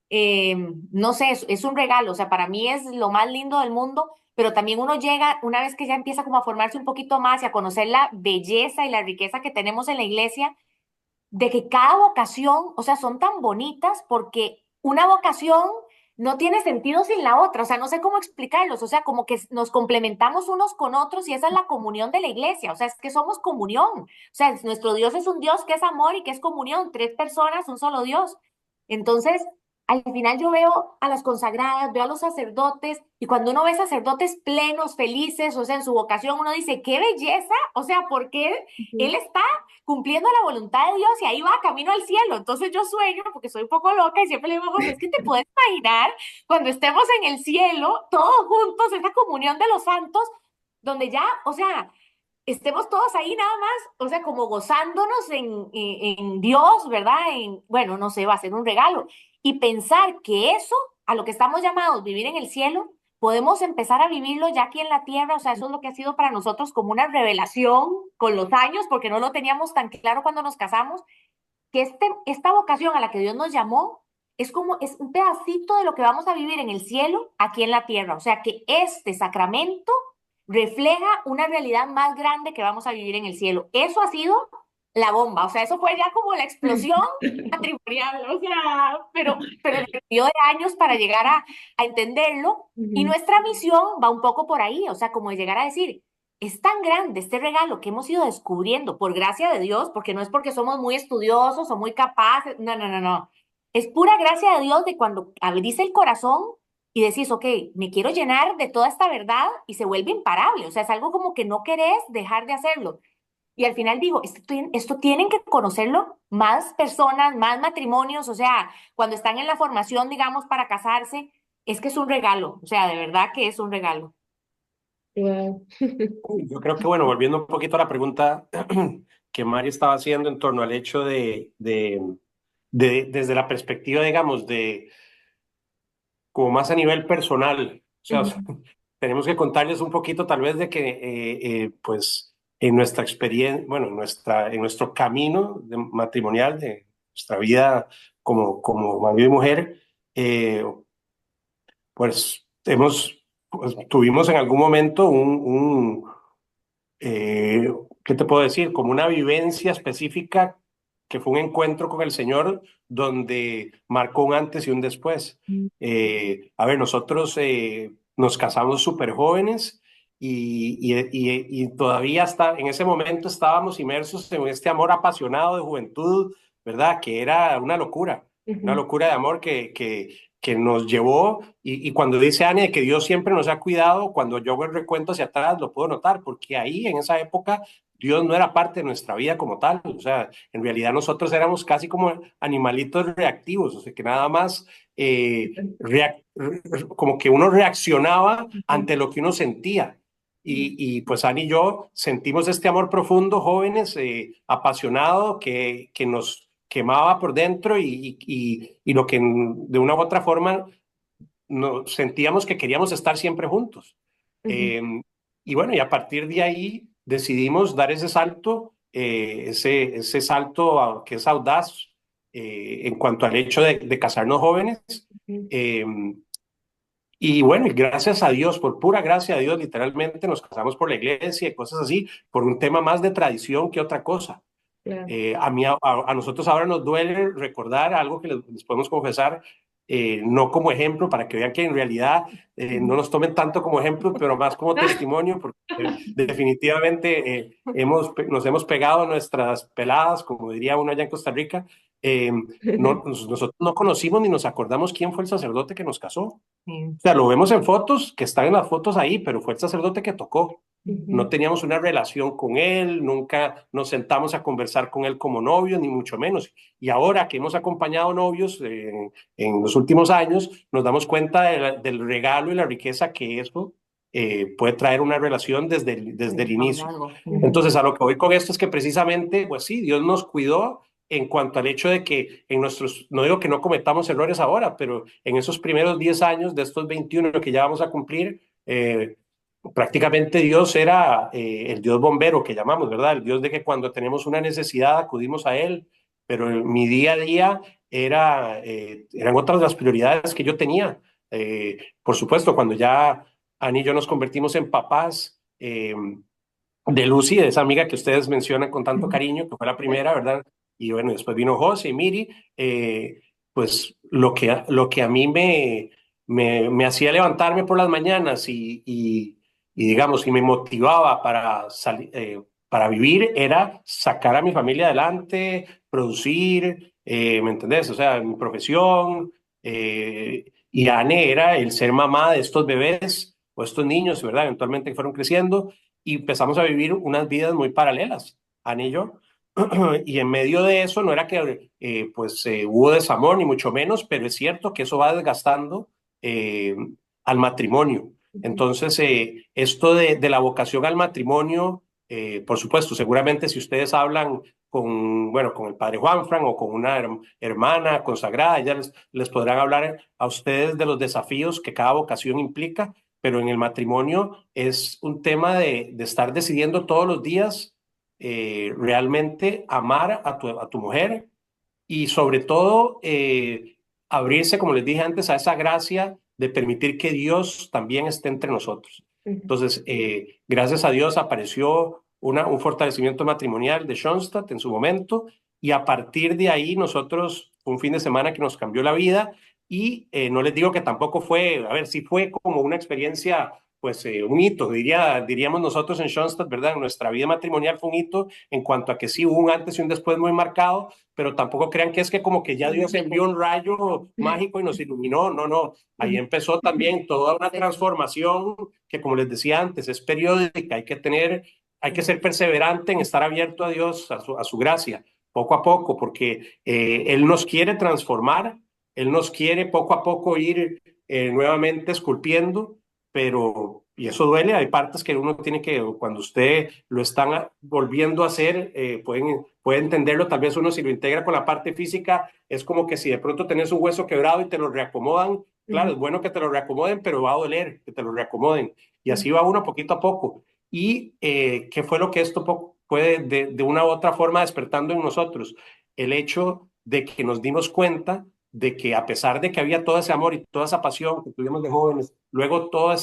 No sé, es un regalo, o sea, para mí es lo más lindo del mundo, pero también uno llega, una vez que ya empieza como a formarse un poquito más y a conocer la belleza y la riqueza que tenemos en la iglesia, de que cada vocación, o sea, son tan bonitas porque una vocación no tiene sentido sin la otra, o sea, no sé cómo explicarlos, o sea, como que nos complementamos unos con otros y esa es la comunión de la iglesia, o sea, es que somos comunión, o sea, nuestro Dios es un Dios que es amor y que es comunión, 3 personas, un solo Dios. Entonces, al final yo veo a las consagradas, veo a los sacerdotes y cuando uno ve sacerdotes plenos, felices, o sea, en su vocación, uno dice, qué belleza, o sea, porque él está cumpliendo la voluntad de Dios y ahí va camino al cielo. Entonces yo sueño, porque soy un poco loca y siempre le digo, José, es que te puedes imaginar cuando estemos en el cielo, todos juntos, esa comunión de los santos, donde ya, o sea, estemos todos ahí nada más, o sea, como gozándonos en Dios, ¿verdad? Bueno, no sé, va a ser un regalo. Y pensar que eso, a lo que estamos llamados, vivir en el cielo, podemos empezar a vivirlo ya aquí en la tierra, o sea, eso es lo que ha sido para nosotros como una revelación con los años, porque no lo teníamos tan claro cuando nos casamos, que esta vocación a la que Dios nos llamó es como, es un pedacito de lo que vamos a vivir en el cielo, aquí en la tierra, o sea, que este sacramento refleja una realidad más grande que vamos a vivir en el cielo. Eso ha sido la bomba, o sea, eso fue ya como la explosión matrimonial, o sea, pero requirió de años para llegar a entenderlo y nuestra misión va un poco por ahí, o sea, como de llegar a decir, es tan grande este regalo que hemos ido descubriendo por gracia de Dios, porque no es porque somos muy estudiosos o muy capaces, no, no, no, no. Es pura gracia de Dios de cuando abrís el corazón y decís, ok, me quiero llenar de toda esta verdad y se vuelve imparable, o sea, es algo como que no querés dejar de hacerlo. Y al final digo, esto tienen que conocerlo más personas, más matrimonios, o sea, cuando están en la formación, digamos, para casarse, es que es un regalo, o sea, de verdad que es un regalo. Wow. Yo creo que, bueno, volviendo un poquito a la pregunta que Mari estaba haciendo en torno al hecho desde la perspectiva, digamos, de como más a nivel personal, o sea, tenemos que contarles un poquito tal vez de que, pues, en nuestra experiencia, bueno, en nuestro camino matrimonial, de nuestra vida como marido y mujer, pues, pues, tuvimos en algún momento eh, ¿qué te puedo decir? Como una vivencia específica que fue un encuentro con el Señor donde marcó un antes y un después. A ver, nosotros nos casamos súper jóvenes y todavía en ese momento estábamos inmersos en este amor apasionado de juventud, ¿verdad? Que era una Ujú, locura de amor que nos llevó. Y cuando dice Anne que Dios siempre nos ha cuidado, cuando yo hago el recuento hacia atrás lo puedo notar, porque ahí en esa época Dios no era parte de nuestra vida como tal. O sea, en realidad nosotros éramos casi como animalitos reactivos, o sea, que nada más como que uno reaccionaba ujú, ante lo que uno sentía. Y pues Annie y yo sentimos este amor profundo, jóvenes, apasionado, que nos quemaba por dentro y lo que de una u otra forma sentíamos que queríamos estar siempre juntos. ujú, Eh, y bueno, y a partir de ahí decidimos dar ese salto, ese salto que es audaz en cuanto al hecho de casarnos jóvenes. ujú. Eh, y bueno, y gracias a Dios, por pura gracia de Dios, literalmente nos casamos por la iglesia y cosas así, por un tema más de tradición que otra cosa. Claro. A nosotros ahora nos duele recordar algo que les podemos confesar, no como ejemplo, para que vean que en realidad no Ujú. nos tomen tanto como ejemplo, pero más como testimonio, porque definitivamente nos hemos pegado nuestras peladas, como diría uno allá en Costa Rica. Eh, nosotros no conocimos ni nos acordamos quién fue el sacerdote que nos casó. Sí. O sea, lo vemos en fotos, que están en las fotos ahí, pero fue el sacerdote que tocó. No Ujú, teníamos una relación con él, nunca nos sentamos a conversar con él como novios, ni mucho menos. Y ahora que hemos acompañado novios en los últimos años, nos damos cuenta del regalo y la riqueza que eso puede traer una relación desde el inicio. Algo. ujú, Entonces, a lo que voy con esto es que precisamente, pues sí, Dios nos cuidó en cuanto al hecho de que en nuestros, no digo que no cometamos errores ahora, pero en esos primeros 10 años de estos 21 que ya vamos a cumplir, prácticamente Dios era el Dios bombero que llamamos, ¿verdad? El Dios de que cuando tenemos una necesidad acudimos a Él, pero mi día a día eran otras las prioridades que yo tenía. Por supuesto, cuando ya Ani y yo nos convertimos en papás, de Lucy, de esa amiga que ustedes mencionan con tanto ujú, cariño, que fue la primera, ¿verdad? Y bueno, después vino José y Miri, pues lo que a mí me hacía levantarme por las mañanas y digamos, y me motivaba para vivir era sacar a mi familia adelante, producir, ¿me entendés? O sea, mi profesión, y Anne era el ser mamá de estos bebés o estos niños, ¿verdad? Eventualmente que fueron creciendo y empezamos a vivir unas vidas muy paralelas, Annie y yo. Y en medio de eso no era que hubo desamor ni mucho menos, pero es cierto que eso va desgastando eh, al matrimonio. ujú, Entonces, esto de la vocación al matrimonio, por supuesto, seguramente si ustedes hablan con el padre Juanfran o con una hermana consagrada, ya les podrán hablar a ustedes de los desafíos que cada vocación implica, pero en el matrimonio es un tema de estar decidiendo todos los días realmente amar a tu mujer y sobre todo abrirse, como les dije antes, a esa gracia de permitir que Dios también esté entre nosotros. ujú, Entonces, gracias a Dios apareció un fortalecimiento matrimonial de Schoenstatt en su momento y a partir de ahí nosotros, un fin de semana que nos cambió la vida y no les digo que tampoco fue, a ver, sí fue como una experiencia, pues un hito, diríamos nosotros en Schoenstatt, ¿verdad? En nuestra vida matrimonial fue un hito en cuanto a que sí hubo un antes y un después muy marcado, pero tampoco crean que es que como que ya Dios envió un rayo mágico y nos iluminó, no, no, ahí ujú, empezó también toda una transformación que como les decía antes, es periódica, hay que ser perseverante en estar abierto a Dios, a su gracia, poco a poco, porque Él nos quiere transformar, Él nos quiere poco a poco ir nuevamente esculpiendo, pero, y eso duele, hay partes que uno tiene que, cuando usted lo están volviendo a hacer, puede entenderlo, tal vez uno si lo integra con la parte física, es como que si de pronto tenés un hueso quebrado y te lo reacomodan, claro, ujú, es bueno que te lo reacomoden, pero va a doler que te lo reacomoden, y ujú, así va uno poquito a poco. ¿Y qué fue lo que esto puede de una u otra forma despertando en nosotros? El hecho de que nos dimos cuenta de que a pesar de que había todo ese amor y toda esa pasión que tuvimos de jóvenes, luego toda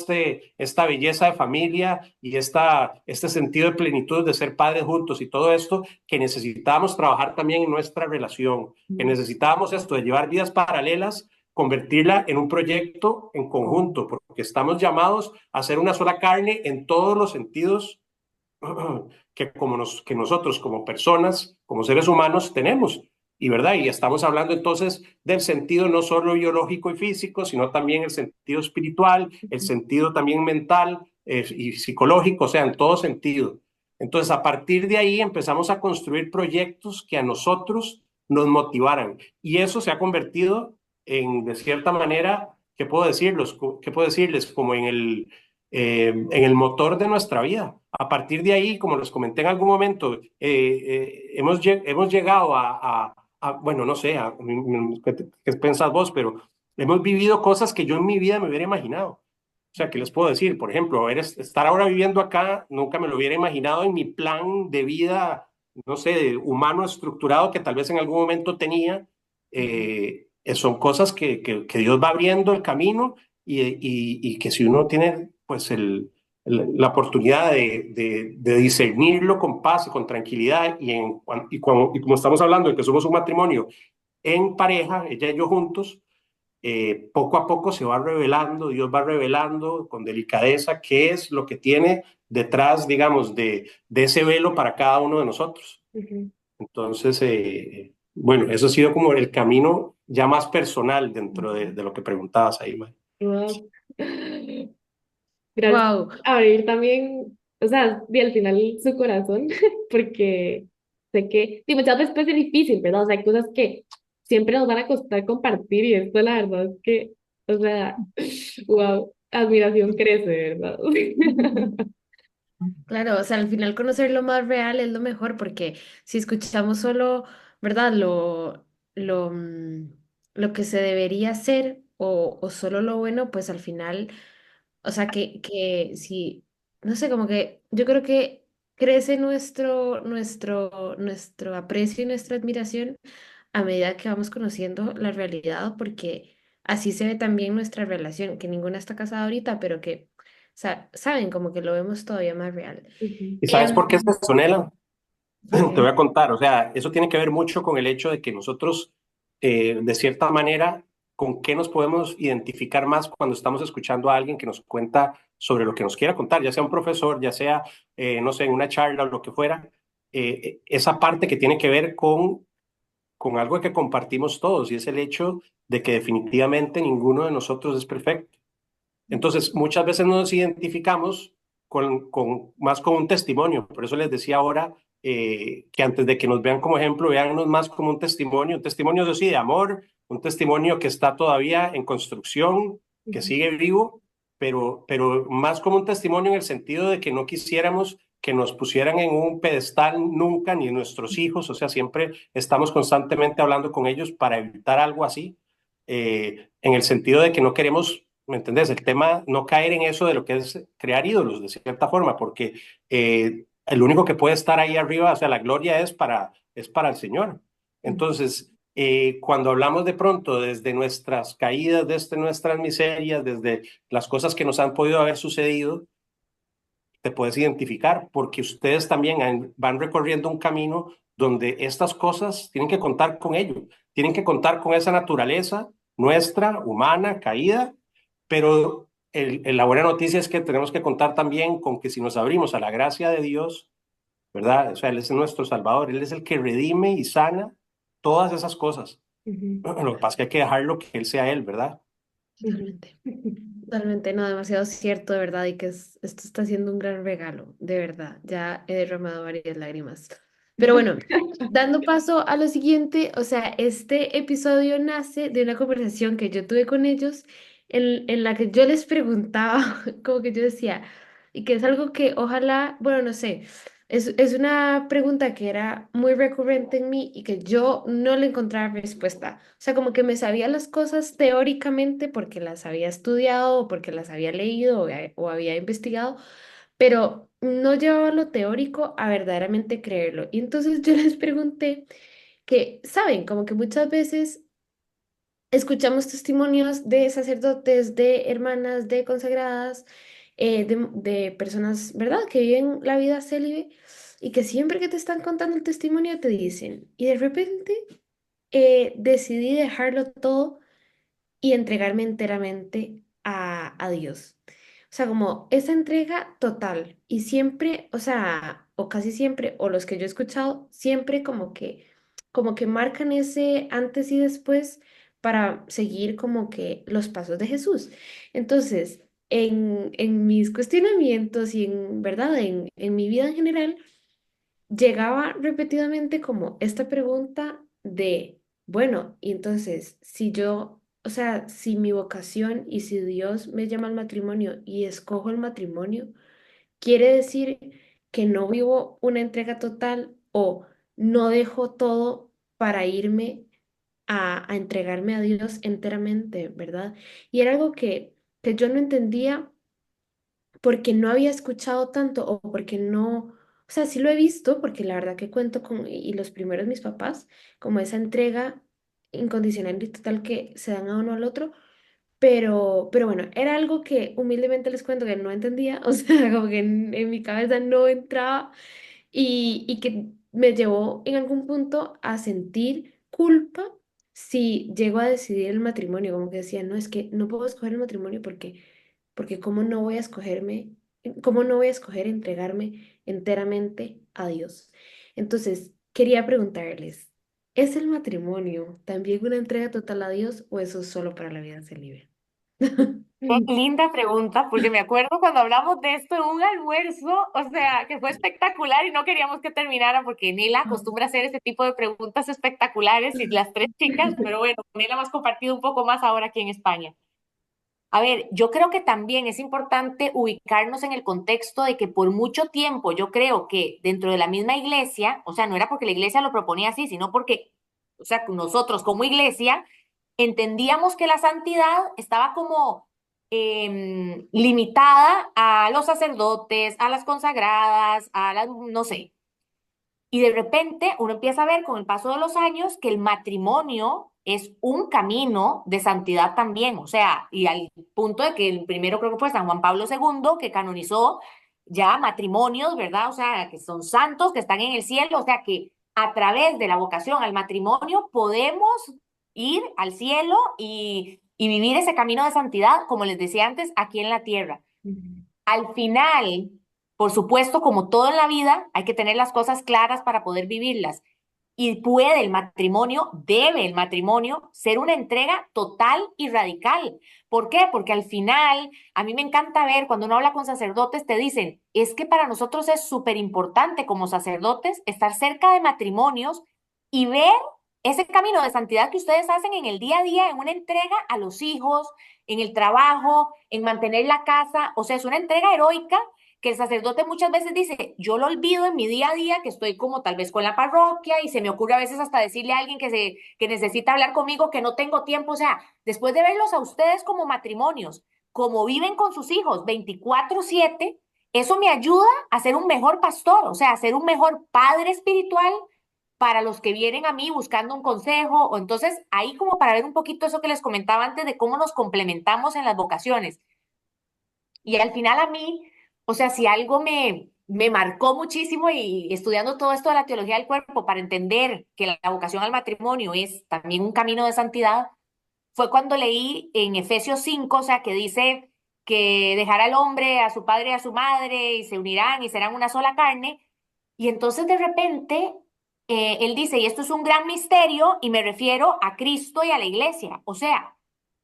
esta belleza de familia y este sentido de plenitud de ser padres juntos y todo esto, que necesitábamos trabajar también en nuestra relación, que ujú, necesitábamos esto de llevar vidas paralelas, convertirla en un proyecto en conjunto, porque estamos llamados a ser una sola carne en todos los sentidos que nosotros como personas, como seres humanos tenemos. Y verdad, y estamos hablando entonces del sentido no solo biológico y físico, sino también el sentido espiritual, el sentido también mental y psicológico, o sea, en todo sentido. Entonces, a partir de ahí empezamos a construir proyectos que a nosotros nos motivaran. Y eso se ha convertido en, de cierta manera, ¿qué puedo decirles? Como en el motor de nuestra vida. A partir de ahí, como les comenté en algún momento, hemos llegado bueno, no sé, qué pensás vos, pero hemos vivido cosas que yo en mi vida me hubiera imaginado. O sea, ¿qué les puedo decir? Por ejemplo, estar ahora viviendo acá, nunca me lo hubiera imaginado en mi plan de vida, no sé, humano estructurado que tal vez en algún momento tenía. Son cosas que Dios va abriendo el camino y que si uno tiene pues la oportunidad de discernirlo con paz y con tranquilidad y como estamos hablando de que somos un matrimonio en pareja, ella y yo juntos, poco a poco se va revelando, Dios va revelando con delicadeza qué es lo que tiene detrás, digamos, de ese velo para cada uno de nosotros. Entonces, bueno, eso ha sido como el camino ya más personal dentro de lo que preguntabas ahí, May. Wow. Gracias Wow. por abrir también, o sea, y al final su corazón, porque sé que, y muchas veces puede ser difícil, ¿verdad? O sea, hay cosas que siempre nos van a costar compartir y esto la verdad es que, o sea, wow, admiración crece, ¿verdad? Claro, o sea, al final conocer lo más real es lo mejor, porque si escuchamos solo, ¿verdad? Lo, mm, lo que se debería hacer o solo lo bueno, pues al final, o sea, que si, no sé, como que yo creo que crece nuestro aprecio y nuestra admiración a medida que vamos conociendo la realidad, porque así se ve también nuestra relación, que ninguna está casada ahorita, pero que, saben, como que lo vemos todavía más real. Ujú, ¿Y sabes por qué es Em, eso, Nela? ¿Por Te voy qué? a contar, o sea, eso tiene que ver mucho con el hecho de que nosotros, de cierta manera, con qué nos podemos identificar más cuando estamos escuchando a alguien que nos cuenta sobre lo que nos quiera contar, ya sea un profesor, ya sea, no sé, en una charla o lo que fuera, esa parte que tiene que ver con algo que compartimos todos y es el hecho de que definitivamente ninguno de nosotros es perfecto. Entonces, muchas veces nos identificamos más con un testimonio. Por eso les decía ahora que antes de que nos vean como ejemplo, veannos más como un testimonio eso sí, de amor, un testimonio que está todavía en construcción, que ujú, sigue vivo, pero más como un testimonio en el sentido de que no quisiéramos que nos pusieran en un pedestal nunca, ni nuestros hijos, o sea, siempre estamos constantemente hablando con ellos para evitar algo así, en el sentido de que no queremos, ¿me entendés? El tema, no caer en eso de lo que es crear ídolos, de cierta forma, porque el único que puede estar ahí arriba, o sea, la gloria es para el Señor. ujú, Entonces, cuando hablamos de pronto desde nuestras caídas, desde nuestras miserias, desde las cosas que nos han podido haber sucedido, te puedes identificar, porque ustedes también van recorriendo un camino donde estas cosas tienen que contar con ello, tienen que contar con esa naturaleza nuestra, humana, caída, pero la buena noticia es que tenemos que contar también con que si nos abrimos a la gracia de Dios, ¿verdad? O sea, Él es nuestro Salvador, Él es el que redime y sana todas esas cosas. ujú, Lo que pasa es que hay que dejarlo que Él sea Él, ¿verdad? ujú. Totalmente. Totalmente, no, demasiado cierto, de verdad, y que esto está siendo un gran regalo, de verdad. Ya he derramado varias lágrimas. Pero bueno, dando paso a lo siguiente, o sea, este episodio nace de una conversación que yo tuve con ellos en la que yo les preguntaba, como que yo decía, y que es algo que ojalá, bueno, no sé, es una pregunta que era muy recurrente en mí y que yo no le encontraba respuesta. O sea, como que me sabía las cosas teóricamente porque las había estudiado o porque las había leído o había investigado, pero no llevaba lo teórico a verdaderamente creerlo. Y entonces yo les pregunté que, ¿saben? Como que muchas veces escuchamos testimonios de sacerdotes, de hermanas, de consagradas, de personas, ¿verdad?, que viven la vida célibe y que siempre que te están contando el testimonio te dicen, y de repente decidí dejarlo todo y entregarme enteramente a Dios. O sea, como esa entrega total y siempre, o sea, o casi siempre, o los que yo he escuchado, siempre como que marcan ese antes y después para seguir como que los pasos de Jesús. Entonces, en mis cuestionamientos y en verdad, en mi vida en general, llegaba repetidamente como esta pregunta de, bueno, y entonces, si yo, o sea, si mi vocación y si Dios me llama al matrimonio y escojo el matrimonio, quiere decir que no vivo una entrega total o no dejo todo para irme a entregarme a Dios enteramente, ¿verdad? Y era algo que yo no entendía porque no había escuchado tanto o porque no, o sea, sí lo he visto porque la verdad que cuento con, y los primeros mis papás, como esa entrega incondicional y total que se dan a uno al otro, pero bueno, era algo que humildemente les cuento que no entendía, o sea, como que en mi cabeza no entraba y que me llevó en algún punto a sentir culpa si llego a decidir el matrimonio, como que decía, no, es que no puedo escoger el matrimonio porque cómo no voy a escogerme, cómo no voy a escoger entregarme enteramente a Dios. Entonces, quería preguntarles, ¿es el matrimonio también una entrega total a Dios o eso es solo para la vida célibe? Qué linda pregunta, porque me acuerdo cuando hablamos de esto en un almuerzo, o sea, que fue espectacular y no queríamos que terminara porque Nela acostumbra a hacer ese tipo de preguntas espectaculares y las tres chicas, pero bueno, Nela hemos compartido un poco más ahora aquí en España. A ver, yo creo que también es importante ubicarnos en el contexto de que por mucho tiempo yo creo que dentro de la misma iglesia, o sea, no era porque la iglesia lo proponía así, sino porque, o sea, nosotros como iglesia entendíamos que la santidad estaba como limitada a los sacerdotes, a las consagradas, a las, no sé, y de repente uno empieza a ver con el paso de los años que el matrimonio es un camino de santidad también, o sea, y al punto de que el primero creo que fue San Juan Pablo II que canonizó ya matrimonios, ¿verdad? O sea, que son santos, que están en el cielo, o sea, que a través de la vocación al matrimonio podemos ir al cielo y vivir ese camino de santidad, como les decía antes, aquí en la tierra. Al final, por supuesto, como todo en la vida, hay que tener las cosas claras para poder vivirlas. Y puede el matrimonio, debe el matrimonio ser una entrega total y radical. ¿Por qué? Porque al final, a mí me encanta ver cuando uno habla con sacerdotes, te dicen, es que para nosotros es súper importante como sacerdotes estar cerca de matrimonios y ver ese camino de santidad que ustedes hacen en el día a día, en una entrega a los hijos, en el trabajo, en mantener la casa. O sea, es una entrega heroica que el sacerdote muchas veces dice, yo lo olvido en mi día a día, que estoy como tal vez con la parroquia y se me ocurre a veces hasta decirle a alguien que necesita hablar conmigo que no tengo tiempo. O sea, después de verlos a ustedes como matrimonios, como viven con sus hijos 24/7, eso me ayuda a ser un mejor pastor, o sea, a ser un mejor padre espiritual para los que vienen a mí buscando un consejo, o entonces ahí como para ver un poquito eso que les comentaba antes de cómo nos complementamos en las vocaciones. Y al final a mí, o sea, si algo me marcó muchísimo y estudiando todo esto de la teología del cuerpo para entender que la vocación al matrimonio es también un camino de santidad, fue cuando leí en Efesios 5, o sea, que dice que dejará al hombre a su padre y a su madre y se unirán y serán una sola carne. Y entonces de repente él dice, y esto es un gran misterio y me refiero a Cristo y a la iglesia. O sea,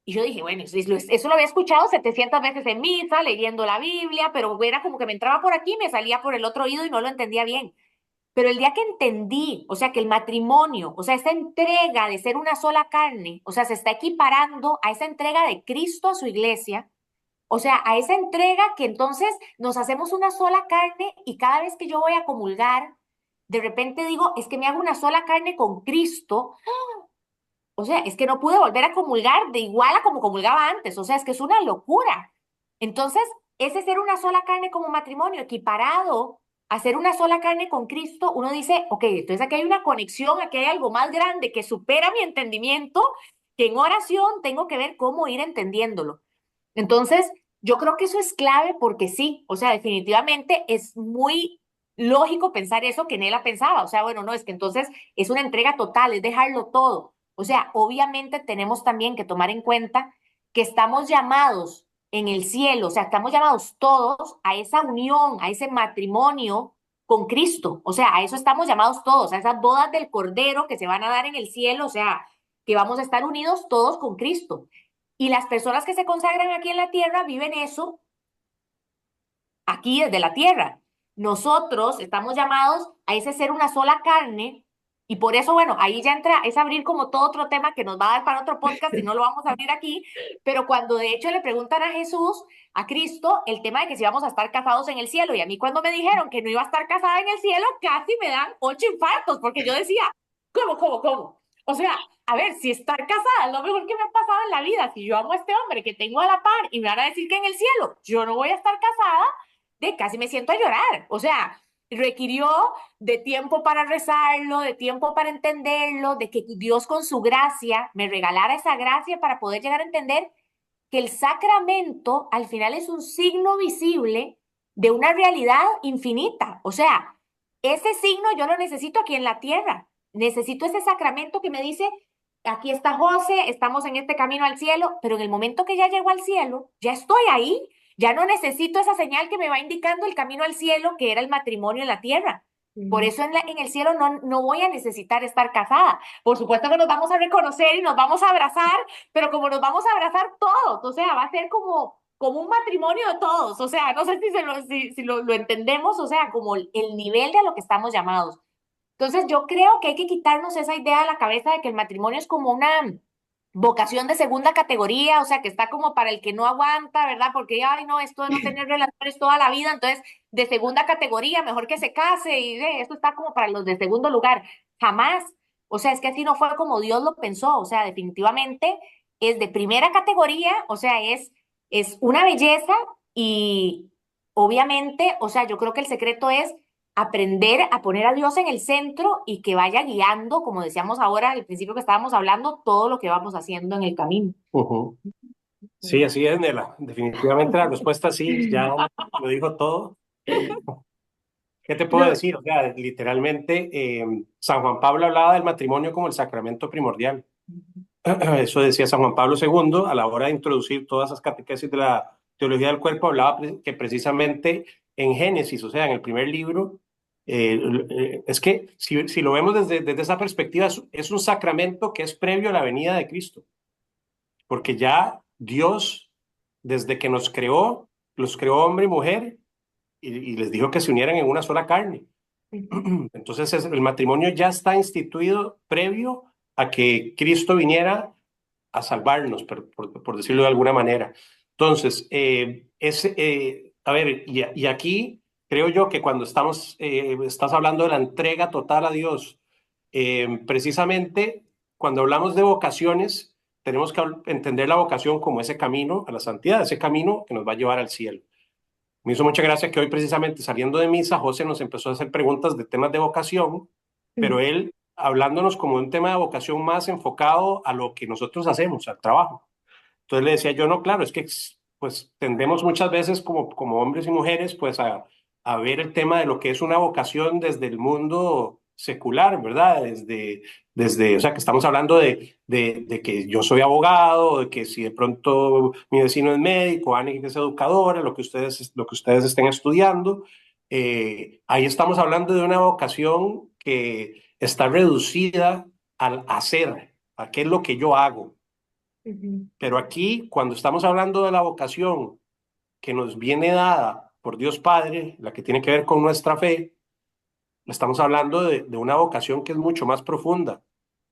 y yo dije, bueno, eso lo había escuchado 700 veces en misa, leyendo la Biblia, pero era como que me entraba por aquí, me salía por el otro oído y no lo entendía bien. Pero el día que entendí, o sea, que el matrimonio, o sea, esa entrega de ser una sola carne, o sea, se está equiparando a esa entrega de Cristo a su iglesia, o sea, a esa entrega que entonces nos hacemos una sola carne y cada vez que yo voy a comulgar, de repente digo, es que me hago una sola carne con Cristo. O sea, es que no pude volver a comulgar de igual a como comulgaba antes. O sea, es que es una locura. Entonces, ese ser una sola carne como matrimonio, equiparado a ser una sola carne con Cristo, uno dice, ok, entonces aquí hay una conexión, aquí hay algo más grande que supera mi entendimiento, que en oración tengo que ver cómo ir entendiéndolo. Entonces, yo creo que eso es clave porque sí, o sea, definitivamente es muy lógico pensar eso que Nela pensaba. O sea, bueno, no, es que entonces es una entrega total, es dejarlo todo. O sea, obviamente tenemos también que tomar en cuenta que estamos llamados en el cielo, o sea, estamos llamados todos a esa unión, a ese matrimonio con Cristo. O sea, a eso estamos llamados todos, a esas bodas del Cordero que se van a dar en el cielo, o sea, que vamos a estar unidos todos con Cristo. Y las personas que se consagran aquí en la tierra viven eso aquí desde la tierra. Nosotros estamos llamados a ese ser una sola carne y por eso, bueno, ahí ya entra, es abrir como todo otro tema que nos va a dar para otro podcast y no lo vamos a abrir aquí, pero cuando de hecho le preguntan a Jesús, a Cristo, el tema de que si vamos a estar casados en el cielo y a mí cuando me dijeron que no iba a estar casada en el cielo, casi me dan 8 infartos porque yo decía, ¿cómo? O sea, a ver, si estar casada es lo mejor que me ha pasado en la vida, si yo amo a este hombre que tengo a la par y me van a decir que en el cielo yo no voy a estar casada, de casi me siento a llorar. O sea, requirió de tiempo para rezarlo, de tiempo para entenderlo, de que Dios con su gracia me regalara esa gracia para poder llegar a entender que el sacramento al final es un signo visible de una realidad infinita. O sea, ese signo yo lo necesito aquí en la tierra. Necesito ese sacramento que me dice, aquí está José, estamos en este camino al cielo, pero en el momento que ya llego al cielo, ya estoy ahí. Ya no necesito esa señal que me va indicando el camino al cielo, que era el matrimonio en la tierra. Por eso en el cielo no voy a necesitar estar casada. Por supuesto que nos vamos a reconocer y nos vamos a abrazar, pero como nos vamos a abrazar todos, o sea, va a ser como un matrimonio de todos. O sea, no sé si lo entendemos, o sea, como el nivel de a lo que estamos llamados. Entonces, yo creo que hay que quitarnos esa idea de la cabeza de que el matrimonio es como una vocación de segunda categoría, o sea, que está como para el que no aguanta, ¿verdad? Porque, ay, no, esto de no tener relaciones toda la vida, entonces, de segunda categoría, mejor que se case y esto está como para los de segundo lugar. Jamás. O sea, es que así no fue como Dios lo pensó, o sea, definitivamente es de primera categoría, o sea, es una belleza y obviamente, o sea, yo creo que el secreto es aprender a poner a Dios en el centro y que vaya guiando, como decíamos ahora al principio que estábamos hablando, todo lo que vamos haciendo en el camino. Ujú. Sí, así es, Nela. Definitivamente la respuesta sí, ya lo dijo todo. ¿Qué te puedo Lo, decir? O sea, literalmente, San Juan Pablo hablaba del matrimonio como el sacramento primordial. Eso decía San Juan Pablo II a la hora de introducir todas esas catequesis de la teología del cuerpo, hablaba que precisamente en Génesis, o sea, en el primer libro, es que si lo vemos desde esa perspectiva, es un sacramento que es previo a la venida de Cristo, porque ya Dios, desde que nos creó, los creó hombre y mujer y les dijo que se unieran en una sola carne. Entonces el matrimonio ya está instituido previo a que Cristo viniera a salvarnos, por decirlo de alguna manera. Entonces, a ver, y aquí creo yo que cuando estás hablando de la entrega total a Dios, precisamente cuando hablamos de vocaciones, tenemos que entender la vocación como ese camino a la santidad, ese camino que nos va a llevar al cielo. Me hizo mucha gracia que hoy precisamente saliendo de misa, José nos empezó a hacer preguntas de temas de vocación, pero él hablándonos como un tema de vocación más enfocado a lo que nosotros hacemos, al trabajo. Entonces le decía yo, no, claro, es que pues tendemos muchas veces como hombres y mujeres pues a ver el tema de lo que es una vocación desde el mundo secular, ¿verdad? O sea, que estamos hablando de que yo soy abogado, de que si de pronto mi vecino es médico, Ani que es educadora, lo que ustedes estén estudiando, ahí estamos hablando de una vocación que está reducida al hacer, a qué es lo que yo hago. Pero aquí, cuando estamos hablando de la vocación que nos viene dada por Dios Padre, la que tiene que ver con nuestra fe, estamos hablando de una vocación que es mucho más profunda,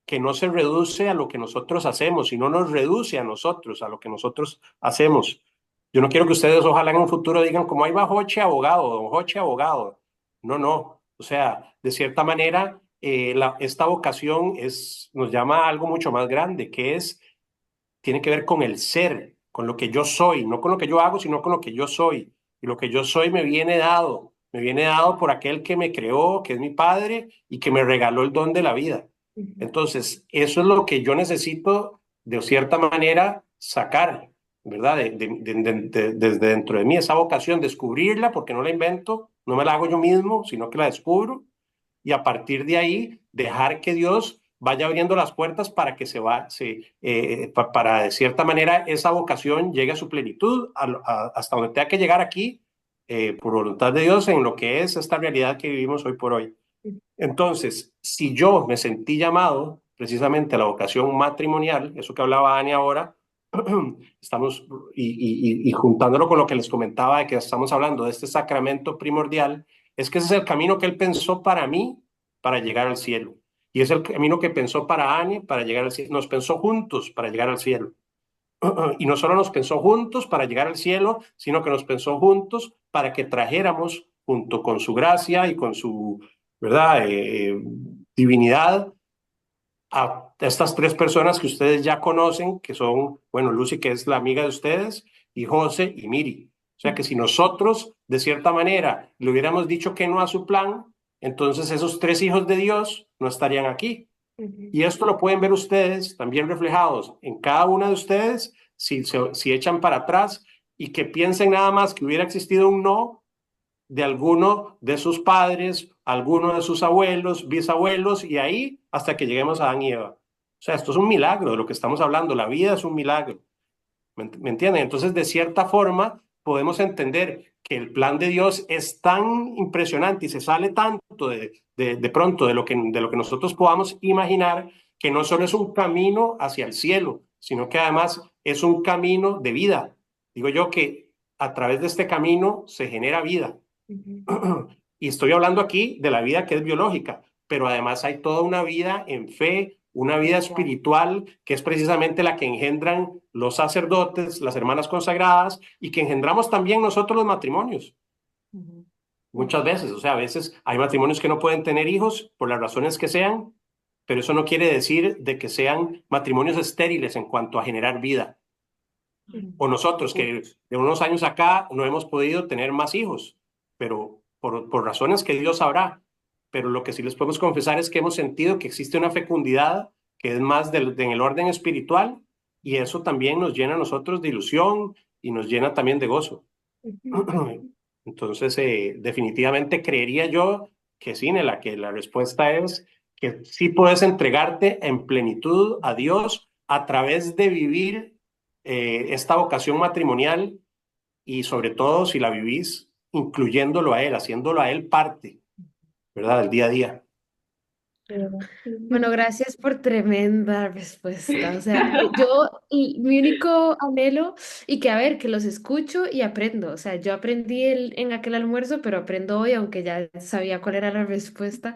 que no se reduce a lo que nosotros hacemos, sino nos reduce a nosotros, a lo que nosotros hacemos. Yo no quiero que ustedes ojalá en un futuro digan como ahí va Joche abogado, don Joche abogado. No, no. O sea, de cierta manera, esta vocación nos llama a algo mucho más grande, tiene que ver con el ser, con lo que yo soy, no con lo que yo hago, sino con lo que yo soy. Y lo que yo soy me viene dado por aquel que me creó, que es mi padre y que me regaló el don de la vida. Entonces, eso es lo que yo necesito, de cierta manera, sacar, ¿verdad? Desde dentro de mí, esa vocación, descubrirla, porque no la invento, no me la hago yo mismo, sino que la descubro, y a partir de ahí, dejar que Dios vaya abriendo las puertas para que para de cierta manera esa vocación llegue a su plenitud hasta donde tenga que llegar aquí, por voluntad de Dios, en lo que es esta realidad que vivimos hoy por hoy. Entonces, si yo me sentí llamado precisamente a la vocación matrimonial, eso que hablaba Ani ahora, estamos y juntándolo con lo que les comentaba de que estamos hablando de este sacramento primordial, es que ese es el camino que él pensó para mí para llegar al cielo. Y es el camino que pensó para Ani para llegar al cielo. Nos pensó juntos para llegar al cielo. Y no solo nos pensó juntos para llegar al cielo, sino que nos pensó juntos para que trajéramos, junto con su gracia y con su, ¿verdad?, divinidad, a estas tres personas que ustedes ya conocen, que son, bueno, Lucy, que es la amiga de ustedes, y José y Miri. O sea que si nosotros, de cierta manera, le hubiéramos dicho que no a su plan, entonces esos tres hijos de Dios no estarían aquí. Y esto lo pueden ver ustedes también reflejados en cada una de ustedes, si echan para atrás y que piensen nada más que hubiera existido un no de alguno de sus padres, alguno de sus abuelos, bisabuelos, y ahí hasta que lleguemos a Adán y Eva. O sea, esto es un milagro de lo que estamos hablando, la vida es un milagro. ¿Me entienden? Entonces, de cierta forma, podemos entender que el plan de Dios es tan impresionante y se sale tanto de pronto de lo que nosotros podamos imaginar, que no solo es un camino hacia el cielo, sino que además es un camino de vida. Digo yo que a través de este camino se genera vida. Y estoy hablando aquí de la vida que es biológica, pero además hay toda una vida en fe, una vida espiritual, que es precisamente la que engendran los sacerdotes, las hermanas consagradas, y que engendramos también nosotros los matrimonios. Muchas veces, o sea, a veces hay matrimonios que no pueden tener hijos por las razones que sean, pero eso no quiere decir de que sean matrimonios estériles en cuanto a generar vida. O nosotros que de unos años acá no hemos podido tener más hijos, pero por razones que Dios sabrá. Pero lo que sí les podemos confesar es que hemos sentido que existe una fecundidad que es más en el orden espiritual, y eso también nos llena a nosotros de ilusión y nos llena también de gozo. Entonces, definitivamente creería yo que sí, Nela, que la respuesta es que sí puedes entregarte en plenitud a Dios a través de vivir esta vocación matrimonial, y sobre todo si la vivís incluyéndolo a Él, haciéndolo a Él parte, ¿verdad?, del día a día. Bueno, gracias por tremenda respuesta. O sea, yo, y mi único anhelo, y que a ver, que los escucho y aprendo. O sea, yo aprendí en aquel almuerzo, pero aprendo hoy, aunque ya sabía cuál era la respuesta,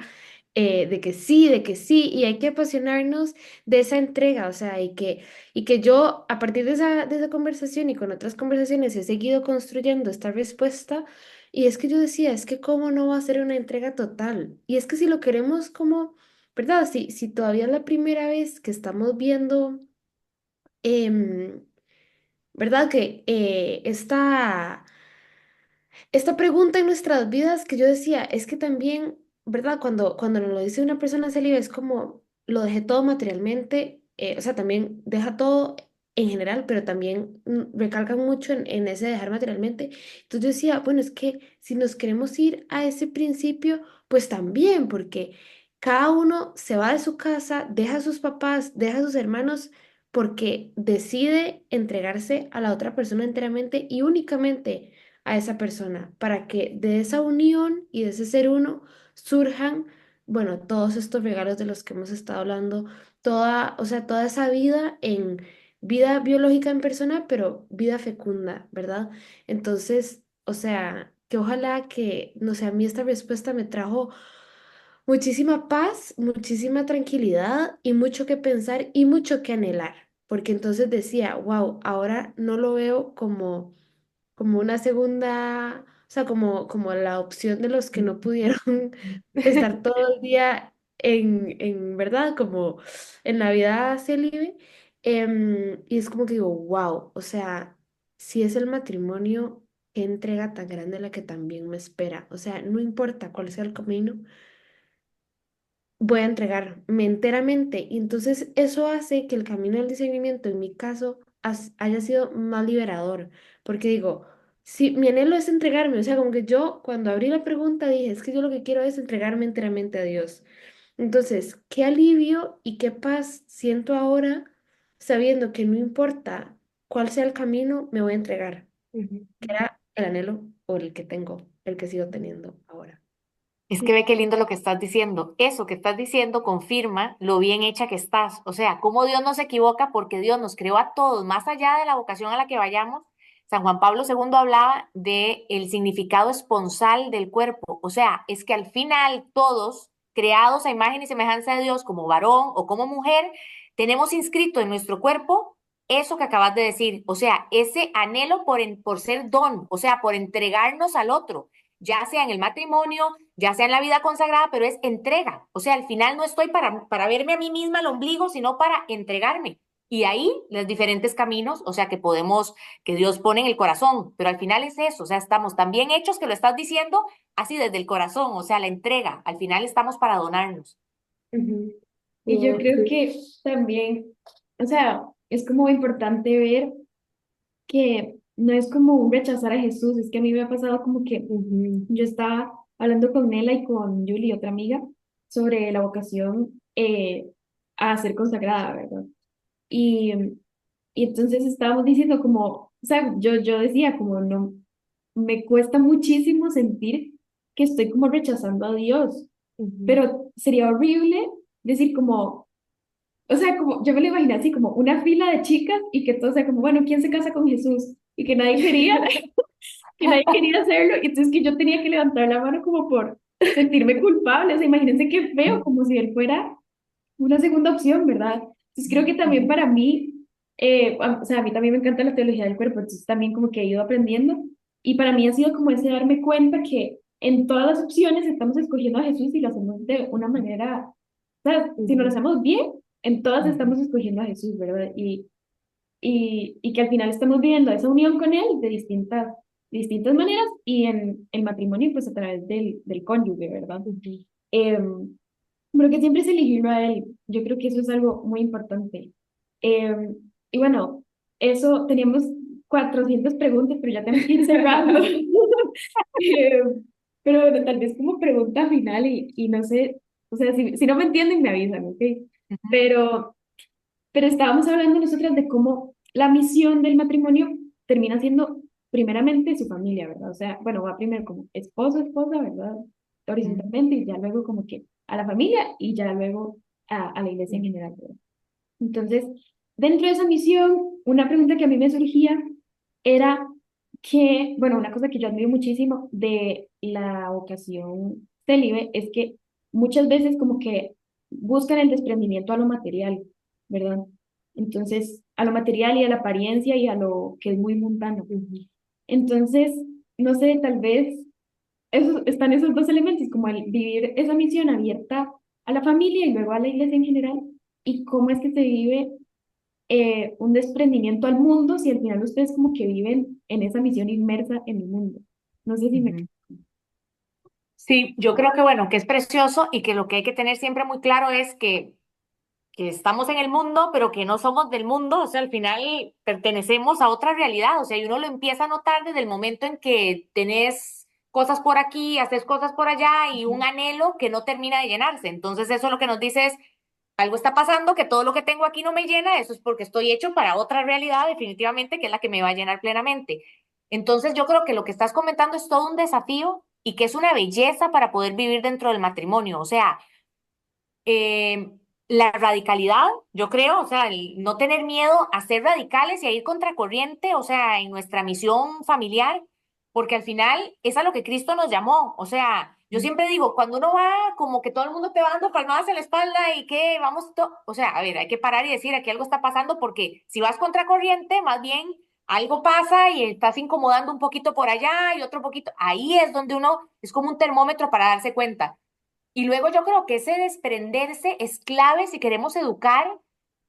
de que sí, y hay que apasionarnos de esa entrega. O sea, y que yo, a partir de esa conversación y con otras conversaciones, he seguido construyendo esta respuesta. Y es que yo decía, es que cómo no va a ser una entrega total. Y es que si lo queremos como, ¿verdad? Si todavía es la primera vez que estamos viendo, em, ¿verdad? Que esta pregunta en nuestras vidas que yo decía, es que también, ¿verdad? Cuando nos lo dice una persona célibe, es como lo dejé todo materialmente, o sea, también deja todo en general, pero también recalcan mucho en ese dejar materialmente. Entonces yo decía, bueno, es que si nos queremos ir a ese principio, pues también, porque cada uno se va de su casa, deja a sus papás, deja a sus hermanos, porque decide entregarse a la otra persona enteramente y únicamente a esa persona, para que de esa unión y de ese ser uno surjan, bueno, todos estos regalos de los que hemos estado hablando, toda, o sea, toda esa vida en vida biológica en persona, pero vida fecunda, ¿verdad? Entonces, o sea, que ojalá que, no sé, a mí esta respuesta me trajo muchísima paz, muchísima tranquilidad y mucho que pensar y mucho que anhelar, porque entonces decía, wow, ahora no lo veo como una segunda, o sea, como la opción de los que no pudieron estar todo el día ¿verdad? Como en Navidad célibe. Y es como que digo, wow, o sea, si es el matrimonio, qué entrega tan grande la que también me espera. O sea, no importa cuál sea el camino, voy a entregarme enteramente. Y entonces eso hace que el camino del discernimiento, en mi caso, haya sido más liberador. Porque digo, si mi anhelo es entregarme, o sea, como que yo cuando abrí la pregunta dije, es que yo lo que quiero es entregarme enteramente a Dios. Entonces, qué alivio y qué paz siento ahora sabiendo que no importa cuál sea el camino, me voy a entregar, Ujú. que era el anhelo o el que tengo, el que sigo teniendo ahora. Es que ve qué lindo lo que estás diciendo. Eso que estás diciendo confirma lo bien hecha que estás. O sea, cómo Dios no se equivoca porque Dios nos creó a todos, más allá de la vocación a la que vayamos. San Juan Pablo II hablaba de el significado esponsal del cuerpo. O sea, es que al final todos, creados a imagen y semejanza de Dios, como varón o como mujer, tenemos inscrito en nuestro cuerpo eso que acabas de decir. O sea, ese anhelo por ser don, o sea, por entregarnos al otro, ya sea en el matrimonio, ya sea en la vida consagrada, pero es entrega. O sea, al final no estoy para verme a mí misma al ombligo, sino para entregarme. Y ahí los diferentes caminos, o sea, que podemos, que Dios pone en el corazón, pero al final es eso, o sea, estamos tan bien hechos que lo estás diciendo así desde el corazón, o sea, la entrega, al final estamos para donarnos. Ujú. Y yo No, creo sí. que también, o sea, es como importante ver que no es como un rechazar a Jesús, es que a mí me ha pasado como que Ujú. yo estaba hablando con Nela y con Julie, otra amiga, sobre la vocación a ser consagrada, ¿verdad? Y, y entonces estábamos diciendo como, o sea, yo decía como no, me cuesta muchísimo sentir que estoy como rechazando a Dios, Ujú. pero sería horrible decir como, o sea, como yo me lo imaginé así como una fila de chicas y que todo sea como, bueno, ¿quién se casa con Jesús? Y que nadie quería, que nadie quería hacerlo, y entonces que yo tenía que levantar la mano como por sentirme culpable, o sea, imagínense qué feo, como si él fuera una segunda opción, ¿verdad? Entonces creo que también para mí, o sea, a mí también me encanta la teología del cuerpo, entonces también como que he ido aprendiendo, y para mí ha sido como ese darme cuenta que en todas las opciones estamos escogiendo a Jesús y lo hacemos de una manera, o sea, si no lo Ujú. hacemos bien, en todas estamos escogiendo a Jesús, ¿verdad? Y que al final estamos viviendo esa unión con Él de distintas maneras y en el matrimonio, pues a través del cónyuge, ¿verdad? Pero que siempre es elegirlo a Él. Yo creo que eso es algo muy importante. Y bueno, eso teníamos 400 preguntas, pero ya tenemos que ir cerrando. Eh, pero bueno, tal vez como pregunta final y no sé, o sea, si no me entienden, me avisan, ¿ok? Pero pero estábamos hablando nosotras de cómo la misión del matrimonio termina siendo primeramente su familia, ¿verdad? O sea, bueno, va primero como esposo, esposa, ¿verdad? Horizontalmente y ya luego como que a la familia y ya luego a la iglesia en general, ¿verdad? Entonces, dentro de esa misión, una pregunta que a mí me surgía era que, bueno, una cosa que yo admiro muchísimo de la vocación célibe es que muchas veces como que buscan el desprendimiento a lo material, ¿verdad? Entonces, a lo material y a la apariencia y a lo que es muy mundano. Ujú. Entonces, no sé, tal vez están esos dos elementos, como el vivir esa misión abierta a la familia y luego a la iglesia en general, y cómo es que se vive un desprendimiento al mundo si al final ustedes como que viven en esa misión inmersa en el mundo. No sé si me... Ujú. Sí, yo creo que bueno, que es precioso y que lo que hay que tener siempre muy claro es que estamos en el mundo, pero que no somos del mundo, o sea, al final pertenecemos a otra realidad, o sea, y uno lo empieza a notar desde el momento en que tenés cosas por aquí, haces cosas por allá y un anhelo que no termina de llenarse. Entonces, eso lo que nos dice es, algo está pasando, que todo lo que tengo aquí no me llena, eso es porque estoy hecho para otra realidad definitivamente, que es la que me va a llenar plenamente. Entonces, yo creo que lo que estás comentando es todo un desafío y que es una belleza para poder vivir dentro del matrimonio, o sea, eh, la radicalidad, yo creo, o sea, el no tener miedo a ser radicales y a ir contracorriente, o sea, en nuestra misión familiar, porque al final es a lo que Cristo nos llamó. O sea, yo siempre digo, cuando uno va como que todo el mundo te va dando palmadas en la espalda y que vamos, o sea, a ver, hay que parar y decir, aquí algo está pasando, porque si vas contracorriente, más bien algo pasa y estás incomodando un poquito por allá y otro poquito, ahí es donde uno es como un termómetro para darse cuenta. Y luego yo creo que ese desprenderse es clave si queremos educar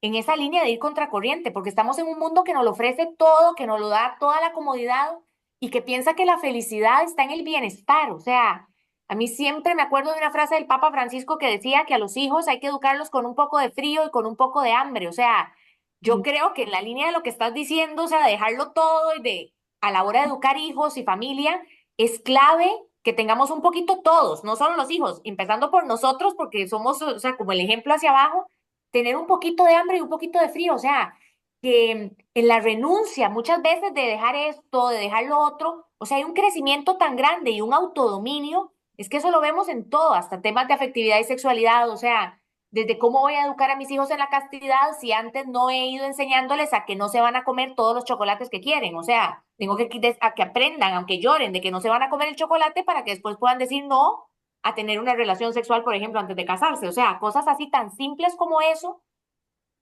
en esa línea de ir contracorriente, porque estamos en un mundo que nos lo ofrece todo, que nos lo da toda la comodidad y que piensa que la felicidad está en el bienestar. O sea, a mí siempre me acuerdo de una frase del Papa Francisco que decía que a los hijos hay que educarlos con un poco de frío y con un poco de hambre. O sea, yo creo que en la línea de lo que estás diciendo, o sea, dejarlo todo y de a la hora de educar hijos y familia, es clave que tengamos un poquito todos, no solo los hijos, empezando por nosotros, porque somos, o sea, como el ejemplo hacia abajo, tener un poquito de hambre y un poquito de frío, o sea, que en la renuncia muchas veces de dejar esto, de dejar lo otro, o sea, hay un crecimiento tan grande y un autodominio, es que eso lo vemos en todo, hasta temas de afectividad y sexualidad, o sea, desde cómo voy a educar a mis hijos en la castidad si antes no he ido enseñándoles a que no se van a comer todos los chocolates que quieren. O sea, tengo a que aprendan, aunque lloren, de que no se van a comer el chocolate para que después puedan decir no a tener una relación sexual, por ejemplo, antes de casarse. O sea, cosas así tan simples como eso,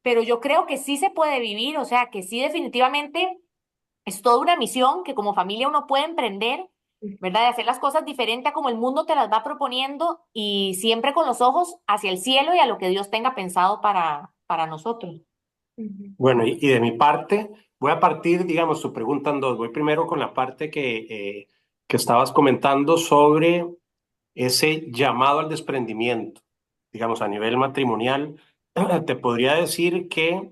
pero yo creo que sí se puede vivir, o sea, que sí definitivamente es toda una misión que como familia uno puede emprender, ¿verdad? De hacer las cosas diferente a como el mundo te las va proponiendo y siempre con los ojos hacia el cielo y a lo que Dios tenga pensado para nosotros. Ujú. Bueno, y de mi parte, voy a partir, digamos, tu pregunta en dos. Voy primero con la parte que estabas comentando sobre ese llamado al desprendimiento. Digamos, a nivel matrimonial, te podría decir que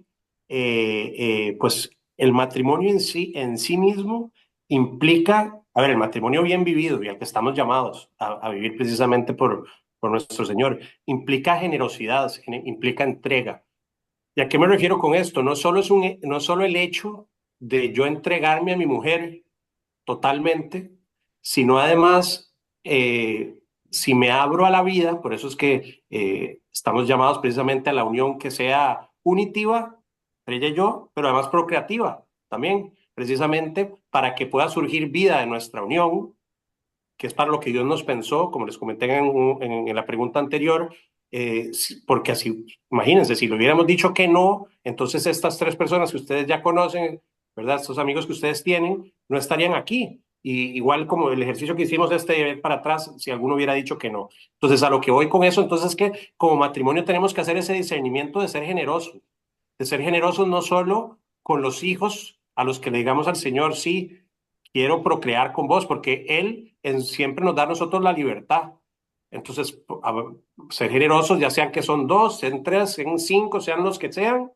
pues el matrimonio en sí mismo implica, a ver, el matrimonio bien vivido y al que estamos llamados a vivir precisamente por nuestro Señor, implica generosidad, implica entrega. ¿Y a qué me refiero con esto? No solo el hecho de yo entregarme a mi mujer totalmente, sino además, si me abro a la vida, por eso es que estamos llamados precisamente a la unión que sea unitiva, entre ella y yo, pero además procreativa también, precisamente para que pueda surgir vida de nuestra unión, que es para lo que Dios nos pensó, como les comenté en la pregunta anterior, porque así, imagínense, si le hubiéramos dicho que no, entonces estas tres personas que ustedes ya conocen, ¿verdad? Estos amigos que ustedes tienen, no estarían aquí. Y igual como el ejercicio que hicimos de ver para atrás, si alguno hubiera dicho que no. Entonces, a lo que voy con eso, entonces es que como matrimonio tenemos que hacer ese discernimiento de ser generosos no solo con los hijos a los que le digamos al Señor, sí, quiero procrear con vos, porque siempre nos da a nosotros la libertad. Entonces, ser generosos, ya sean que son dos, sean tres, sean cinco, sean los que sean,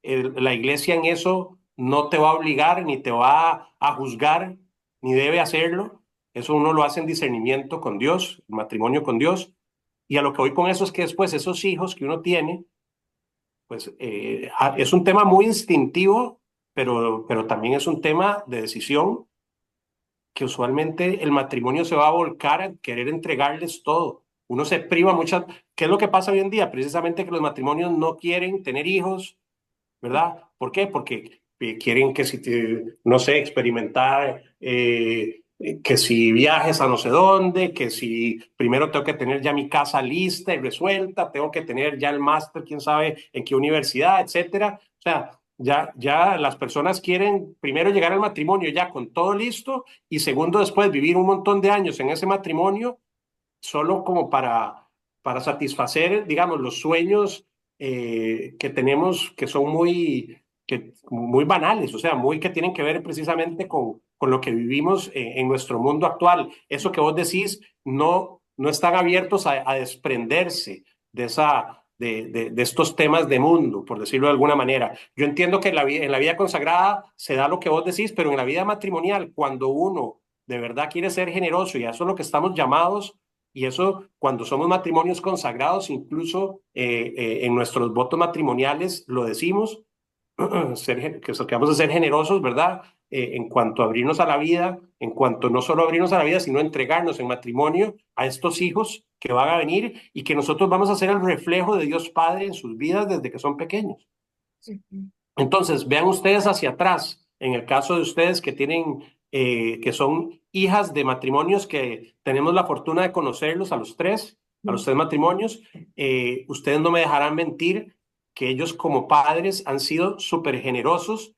la iglesia en eso no te va a obligar, ni te va a juzgar, ni debe hacerlo. Eso uno lo hace en discernimiento con Dios, el matrimonio con Dios. Y a lo que voy con eso es que después esos hijos que uno tiene, pues es un tema muy instintivo, pero también es un tema de decisión que usualmente el matrimonio se va a volcar a querer entregarles todo. Uno se priva muchas. ¿Qué es lo que pasa hoy en día? Precisamente que los matrimonios no quieren tener hijos, ¿verdad? ¿Por qué? Porque quieren que si, no sé, experimentar, que si viajes a no sé dónde, que si primero tengo que tener ya mi casa lista y resuelta, tengo que tener ya el máster, quién sabe en qué universidad, etcétera. O sea, ya las personas quieren primero llegar al matrimonio ya con todo listo y segundo después vivir un montón de años en ese matrimonio solo como para satisfacer, digamos, los sueños que tenemos que son muy banales, o sea, muy que tienen que ver precisamente con lo que vivimos en nuestro mundo actual. Eso que vos decís, no están abiertos a desprenderse de estos temas de mundo, por decirlo de alguna manera. Yo entiendo que en la vida consagrada se da lo que vos decís, pero en la vida matrimonial, cuando uno de verdad quiere ser generoso, y a eso es lo que estamos llamados, y eso cuando somos matrimonios consagrados, incluso en nuestros votos matrimoniales lo decimos, que vamos a ser generosos, ¿verdad? En cuanto a abrirnos a la vida, en cuanto no solo abrirnos a la vida, sino entregarnos en matrimonio a estos hijos que van a venir y que nosotros vamos a ser el reflejo de Dios Padre en sus vidas desde que son pequeños. Ujú. Entonces, vean ustedes hacia atrás, en el caso de ustedes que tienen, que son hijas de matrimonios que tenemos la fortuna de conocerlos a los tres matrimonios, ustedes no me dejarán mentir que ellos como padres han sido súper generosos,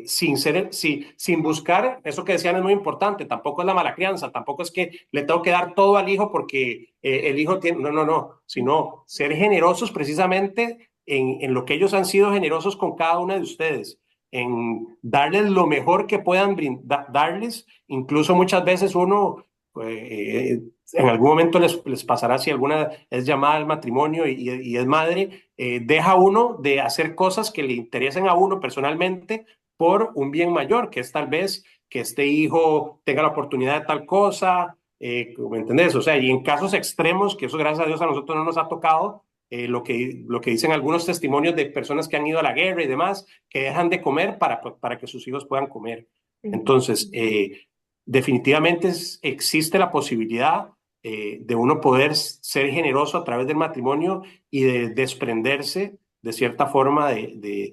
sin buscar, eso que decían es muy importante, tampoco es la mala crianza, tampoco es que le tengo que dar todo al hijo porque el hijo tiene, no, sino ser generosos precisamente en lo que ellos han sido generosos con cada una de ustedes, en darles lo mejor que puedan darles, incluso muchas veces uno, en algún momento les pasará si alguna es llamada al matrimonio y es madre, deja uno de hacer cosas que le interesen a uno personalmente por un bien mayor, que es tal vez que este hijo tenga la oportunidad de tal cosa, ¿me entendés? O sea, y en casos extremos, que eso gracias a Dios a nosotros no nos ha tocado, lo que dicen algunos testimonios de personas que han ido a la guerra y demás, que dejan de comer para que sus hijos puedan comer. Entonces, definitivamente existe la posibilidad de uno poder ser generoso a través del matrimonio y de desprenderse de cierta forma de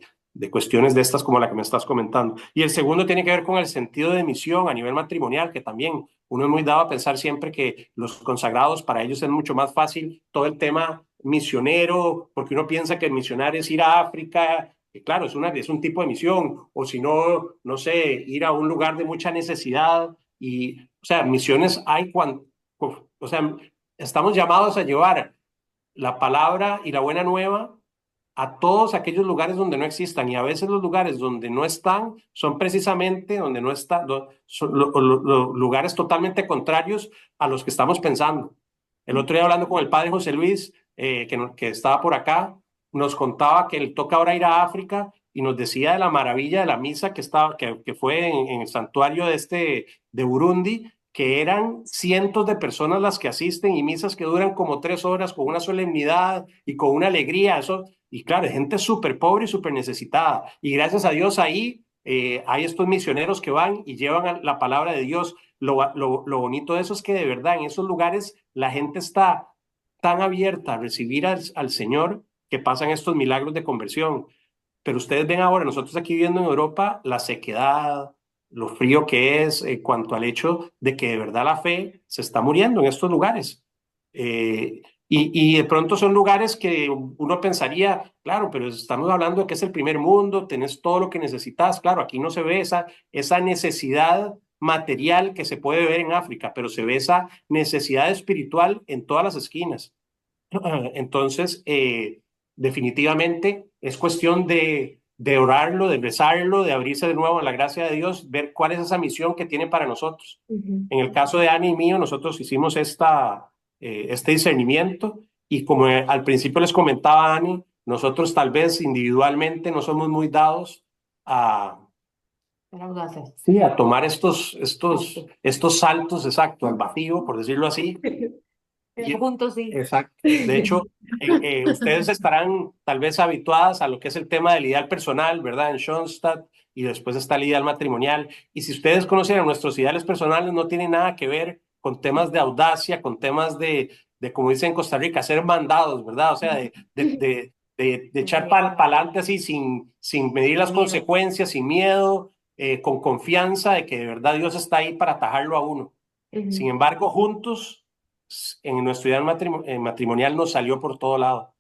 cuestiones de estas como la que me estás comentando. Y el segundo tiene que ver con el sentido de misión a nivel matrimonial, que también uno es muy dado a pensar siempre que los consagrados, para ellos es mucho más fácil todo el tema misionero, porque uno piensa que el misionario es ir a África, que claro, es un tipo de misión, o si no, no sé, ir a un lugar de mucha necesidad. Y, o sea, misiones hay cuando, o sea, estamos llamados a llevar la palabra y la buena nueva a todos aquellos lugares donde no existan, y a veces los lugares donde no están son precisamente donde no están, son lugares totalmente contrarios a los que estamos pensando. El otro día hablando con el padre José Luis, que estaba por acá, nos contaba que él toca ahora ir a África y nos decía de la maravilla de la misa que fue en el santuario de Burundi, que eran cientos de personas las que asisten y misas que duran como 3 horas con una solemnidad y con una alegría. Eso, y claro, hay gente súper pobre y súper necesitada. Y gracias a Dios ahí hay estos misioneros que van y llevan la palabra de Dios. Lo bonito de eso es que de verdad en esos lugares la gente está tan abierta a recibir al Señor que pasan estos milagros de conversión. Pero ustedes ven ahora, nosotros aquí viviendo en Europa, la sequedad, lo frío que es en cuanto al hecho de que de verdad la fe se está muriendo en estos lugares. Y de pronto son lugares que uno pensaría, claro, pero estamos hablando de que es el primer mundo, tenés todo lo que necesitas. Claro, aquí no se ve esa necesidad material que se puede ver en África, pero se ve esa necesidad espiritual en todas las esquinas. Entonces, definitivamente es cuestión de orarlo, de rezarlo, de abrirse de nuevo a la gracia de Dios, ver cuál es esa misión que tiene para nosotros. En el caso de Ani y mío, nosotros hicimos este discernimiento y como al principio les comentaba Ani, nosotros tal vez individualmente no somos muy dados a, sí, a tomar estos saltos, exacto, al vacío, por decirlo así. Juntos, sí. Exacto. De hecho, ustedes estarán tal vez habituadas a lo que es el tema del ideal personal, ¿verdad? En Schoenstatt, y después está el ideal matrimonial. Y si ustedes conocen nuestros ideales personales, no tienen nada que ver con temas de audacia, con temas como dicen en Costa Rica, ser mandados, ¿verdad? O sea, de echar para adelante así sin medir las consecuencias, sin miedo, con confianza de que de verdad Dios está ahí para atajarlo a uno. Sin embargo, juntos en nuestro ideal matrimonial nos salió por todo lado.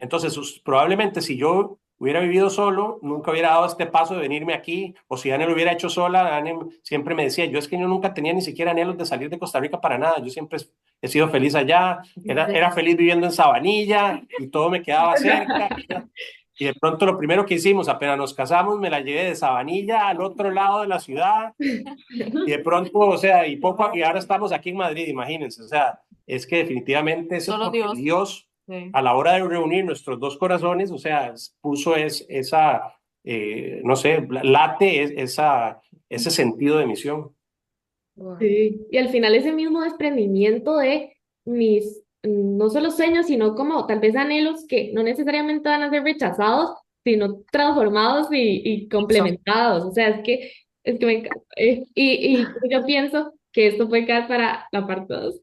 Entonces, probablemente si yo hubiera vivido solo, nunca hubiera dado este paso de venirme aquí, o si Anne lo hubiera hecho sola, Anne siempre me decía, yo es que yo nunca tenía ni siquiera anhelos de salir de Costa Rica para nada, yo siempre he sido feliz allá, era feliz viviendo en Sabanilla y todo me quedaba cerca. Y de pronto lo primero que hicimos, apenas nos casamos, me la llevé de Sabanilla al otro lado de la ciudad. Y de pronto, o sea, y ahora estamos aquí en Madrid, imagínense, o sea, es que definitivamente eso es porque Dios, sí, a la hora de reunir nuestros dos corazones, o sea, puso esa, no sé, late ese sentido de misión. Sí, y al final ese mismo desprendimiento de mis, no solo sueños, sino como tal vez anhelos que no necesariamente van a ser rechazados, sino transformados y complementados. O sea, es que me encanta. Y yo pienso que esto puede quedar para la parte 2,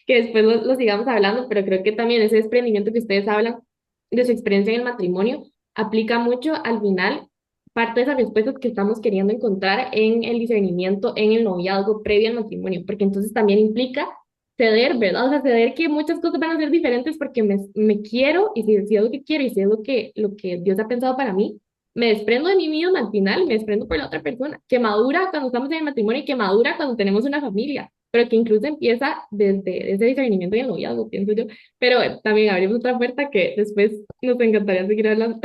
que después lo sigamos hablando, pero creo que también ese desprendimiento que ustedes hablan de su experiencia en el matrimonio aplica mucho al final parte de esas respuestas que estamos queriendo encontrar en el discernimiento, en el noviazgo previo al matrimonio, porque entonces también implica ceder, ¿verdad? O sea, ceder que muchas cosas van a ser diferentes porque me quiero y si es lo que quiero y si es lo que Dios ha pensado para mí, me desprendo de mí misma al final, me desprendo por la otra persona, que madura cuando estamos en el matrimonio y que madura cuando tenemos una familia, pero que incluso empieza desde ese discernimiento y el noviazgo, pienso yo. Pero también abrimos otra puerta que después nos encantaría seguir hablando.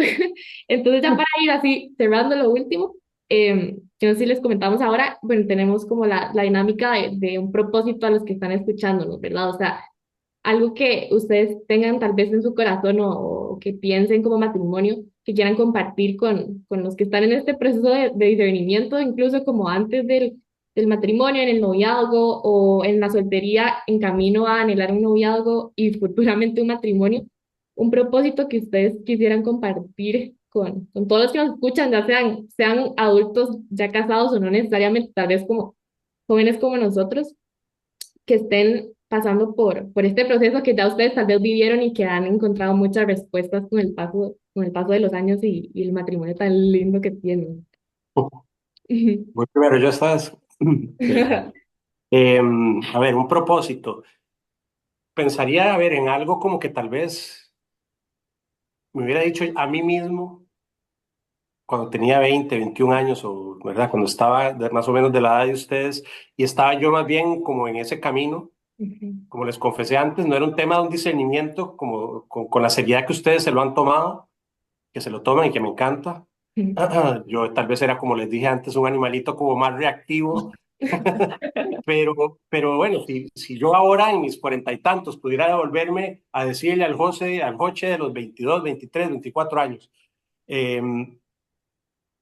Entonces, ya para ir así cerrando lo último, que no sé si les comentamos ahora, bueno, tenemos como la dinámica de un propósito a los que están escuchándonos, ¿verdad? O sea, algo que ustedes tengan tal vez en su corazón o que piensen como matrimonio, que quieran compartir con los que están en este proceso de discernimiento, incluso como antes del del matrimonio, en el noviazgo o en la soltería en camino a anhelar un noviazgo y futuramente un matrimonio, un propósito que ustedes quisieran compartir con todos los que nos escuchan, ya sean adultos ya casados o no necesariamente, tal vez como jóvenes como nosotros, que estén pasando por este proceso que ya ustedes tal vez vivieron y que han encontrado muchas respuestas con el paso de los años y el matrimonio tan lindo que tienen. Voy primero, yo estás. A ver, un propósito. Pensaría, a ver, en algo como que tal vez me hubiera dicho a mí mismo cuando tenía 20, 21 años, o, ¿verdad? Cuando estaba más o menos de la edad de ustedes, y estaba yo más bien como en ese camino, como les confesé antes, no era un tema de un discernimiento como con la seriedad que ustedes se lo han tomado, que se lo toman y que me encanta. Yo tal vez era, como les dije antes, un animalito como más reactivo, pero bueno, si yo ahora en mis cuarenta y tantos pudiera devolverme a decirle al José, al Joche de los 22, 23, 24 años, eh,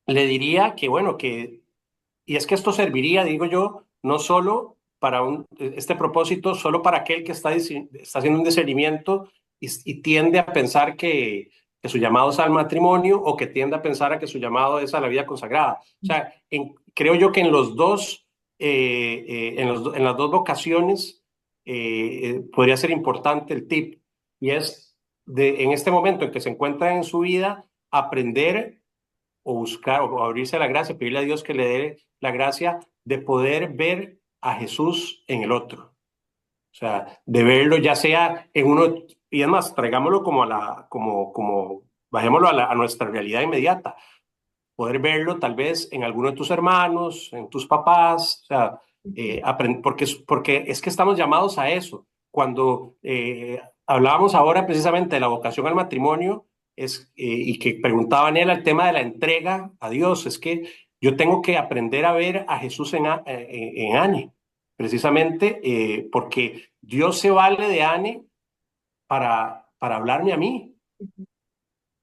le diría que bueno, y es que esto serviría, digo yo, no solo para este propósito, solo para aquel que está haciendo un discernimiento y tiende a pensar que su llamado es al matrimonio o que tiende a pensar a que su llamado es a la vida consagrada. O sea, creo yo que en los dos, en las dos vocaciones podría ser importante el tip, y es en este momento en que se encuentra en su vida, aprender o buscar o abrirse a la gracia, pedirle a Dios que le dé la gracia de poder ver a Jesús en el otro. O sea, de verlo ya sea en uno, y además, traigámoslo como bajémoslo a nuestra realidad inmediata. Poder verlo tal vez en alguno de tus hermanos, en tus papás, o sea, porque es que estamos llamados a eso. Cuando hablábamos ahora precisamente de la vocación al matrimonio, y que preguntaban él al tema de la entrega a Dios, es que yo tengo que aprender a ver a Jesús en Anne, precisamente porque Dios se vale de Anne para hablarme a mí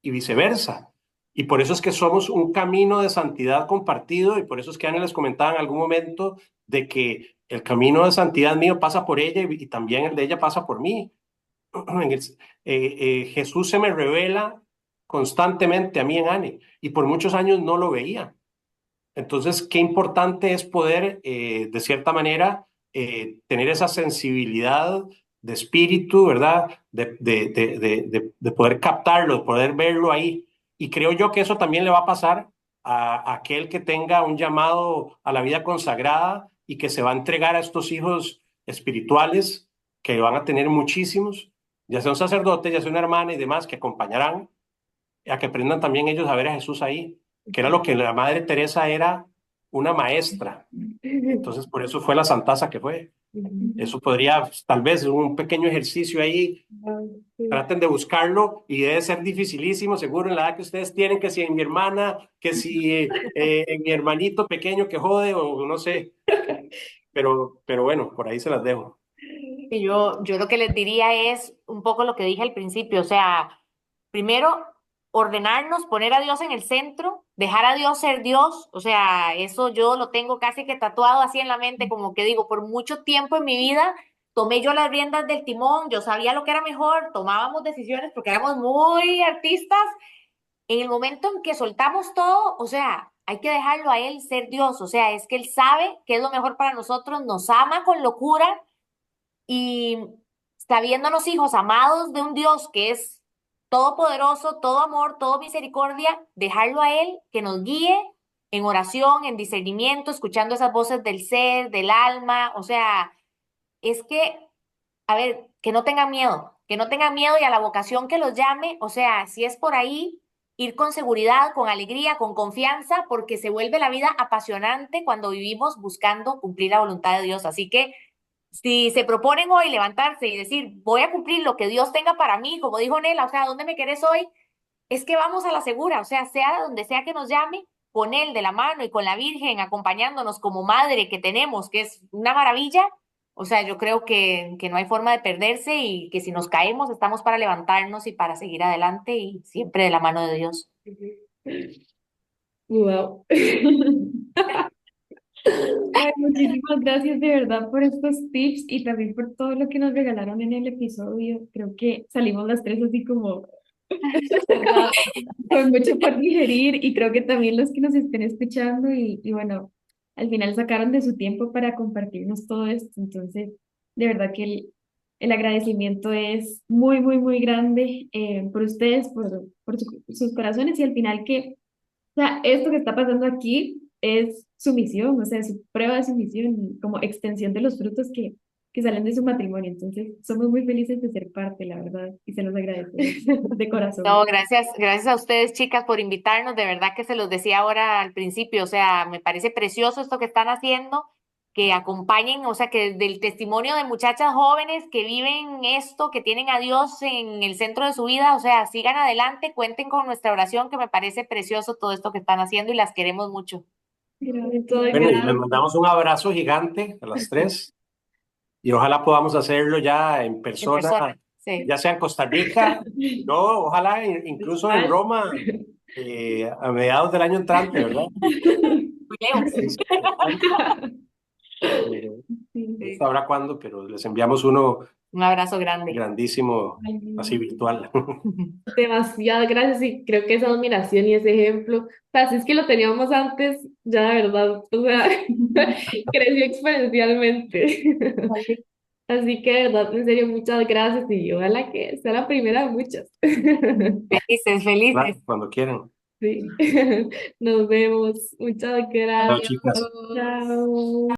y viceversa. Y por eso es que somos un camino de santidad compartido, y por eso es que Ana les comentaba en algún momento de que el camino de santidad mío pasa por ella y también el de ella pasa por mí. Jesús se me revela constantemente a mí en Anne, y por muchos años no lo veía. Entonces, qué importante es poder, de cierta manera, tener esa sensibilidad de espíritu, ¿verdad? De poder captarlo, de poder verlo ahí. Y creo yo que eso también le va a pasar a aquel que tenga un llamado a la vida consagrada y que se va a entregar a estos hijos espirituales, que van a tener muchísimos, ya sea un sacerdote, ya sea una hermana y demás, que acompañarán a que aprendan también ellos a ver a Jesús ahí, que era lo que la Madre Teresa era, una maestra. Entonces, por eso fue la santaza que fue. Eso podría, pues, tal vez, un pequeño ejercicio ahí, traten de buscarlo, y debe ser dificilísimo, seguro, en la edad que ustedes tienen, que si en mi hermana, que si en mi hermanito pequeño que jode, o no sé, pero bueno, por ahí se las dejo. Y yo lo que les diría es un poco lo que dije al principio, o sea, primero ordenarnos, poner a Dios en el centro, dejar a Dios ser Dios, o sea, eso yo lo tengo casi que tatuado así en la mente, como que digo, por mucho tiempo en mi vida tomé yo las riendas del timón, yo sabía lo que era mejor, tomábamos decisiones porque éramos muy artistas. En el momento en que soltamos todo, o sea, hay que dejarlo a Él ser Dios, o sea, es que Él sabe qué es lo mejor para nosotros, nos ama con locura, y sabiéndonos hijos amados de un Dios que es todopoderoso, todo amor, todo misericordia, dejarlo a Él que nos guíe en oración, en discernimiento, escuchando esas voces del ser, del alma. O sea, es que, a ver, que no tengan miedo, y a la vocación que los llame, o sea, si es por ahí, ir con seguridad, con alegría, con confianza, porque se vuelve la vida apasionante cuando vivimos buscando cumplir la voluntad de Dios. Así que si se proponen hoy levantarse y decir, voy a cumplir lo que Dios tenga para mí, como dijo Nela, o sea, ¿dónde me querés hoy? Es que vamos a la segura, o sea donde sea que nos llame, con Él de la mano y con la Virgen acompañándonos como madre que tenemos, que es una maravilla. O sea, yo creo que no hay forma de perderse, y que si nos caemos estamos para levantarnos y para seguir adelante, y siempre de la mano de Dios. Wow. Ay, muchísimas gracias de verdad por estos tips y también por todo lo que nos regalaron en el episodio. Creo que salimos las tres así como ¿Verdad? con mucho por digerir y creo que también los que nos estén escuchando y bueno, al final sacaron de su tiempo para compartirnos todo esto. Entonces, de verdad que el agradecimiento es muy, muy, muy grande por ustedes, por sus corazones y al final que, o sea, esto que está pasando aquí es su misión, o sea, su prueba de su misión, como extensión de los frutos que salen de su matrimonio. Entonces, somos muy felices de ser parte, la verdad, y se los agradecemos de corazón. No, gracias, gracias a ustedes, chicas, por invitarnos. De verdad que se los decía ahora al principio, o sea, me parece precioso esto que están haciendo, que acompañen, o sea, que del testimonio de muchachas jóvenes que viven esto, que tienen a Dios en el centro de su vida, o sea, sigan adelante, cuenten con nuestra oración, que me parece precioso todo esto que están haciendo y las queremos mucho. Muchas Bueno, y les gracias. mandamos un abrazo gigante a las tres y ojalá podamos hacerlo ya en En persona, persona, sí. ya sea en Costa Rica, no, ojalá incluso en Igual. Roma a mediados del año entrante, ¿verdad? Muy lejos. Sí, sí, pero Sí. Sí. sabrá cuándo, pero les enviamos uno Un abrazo grande. grandísimo, Ay, así virtual. Demasiadas gracias y creo que esa admiración y ese ejemplo, o sea, si es que lo teníamos antes, ya de verdad, o sea, creció exponencialmente. Así que de verdad, en serio, muchas gracias y ojalá que sea la primera de muchas. Felices, felices. Claro, cuando quieran. Sí, nos vemos. Muchas Chao, gracias. chicas. Adiós. Chao.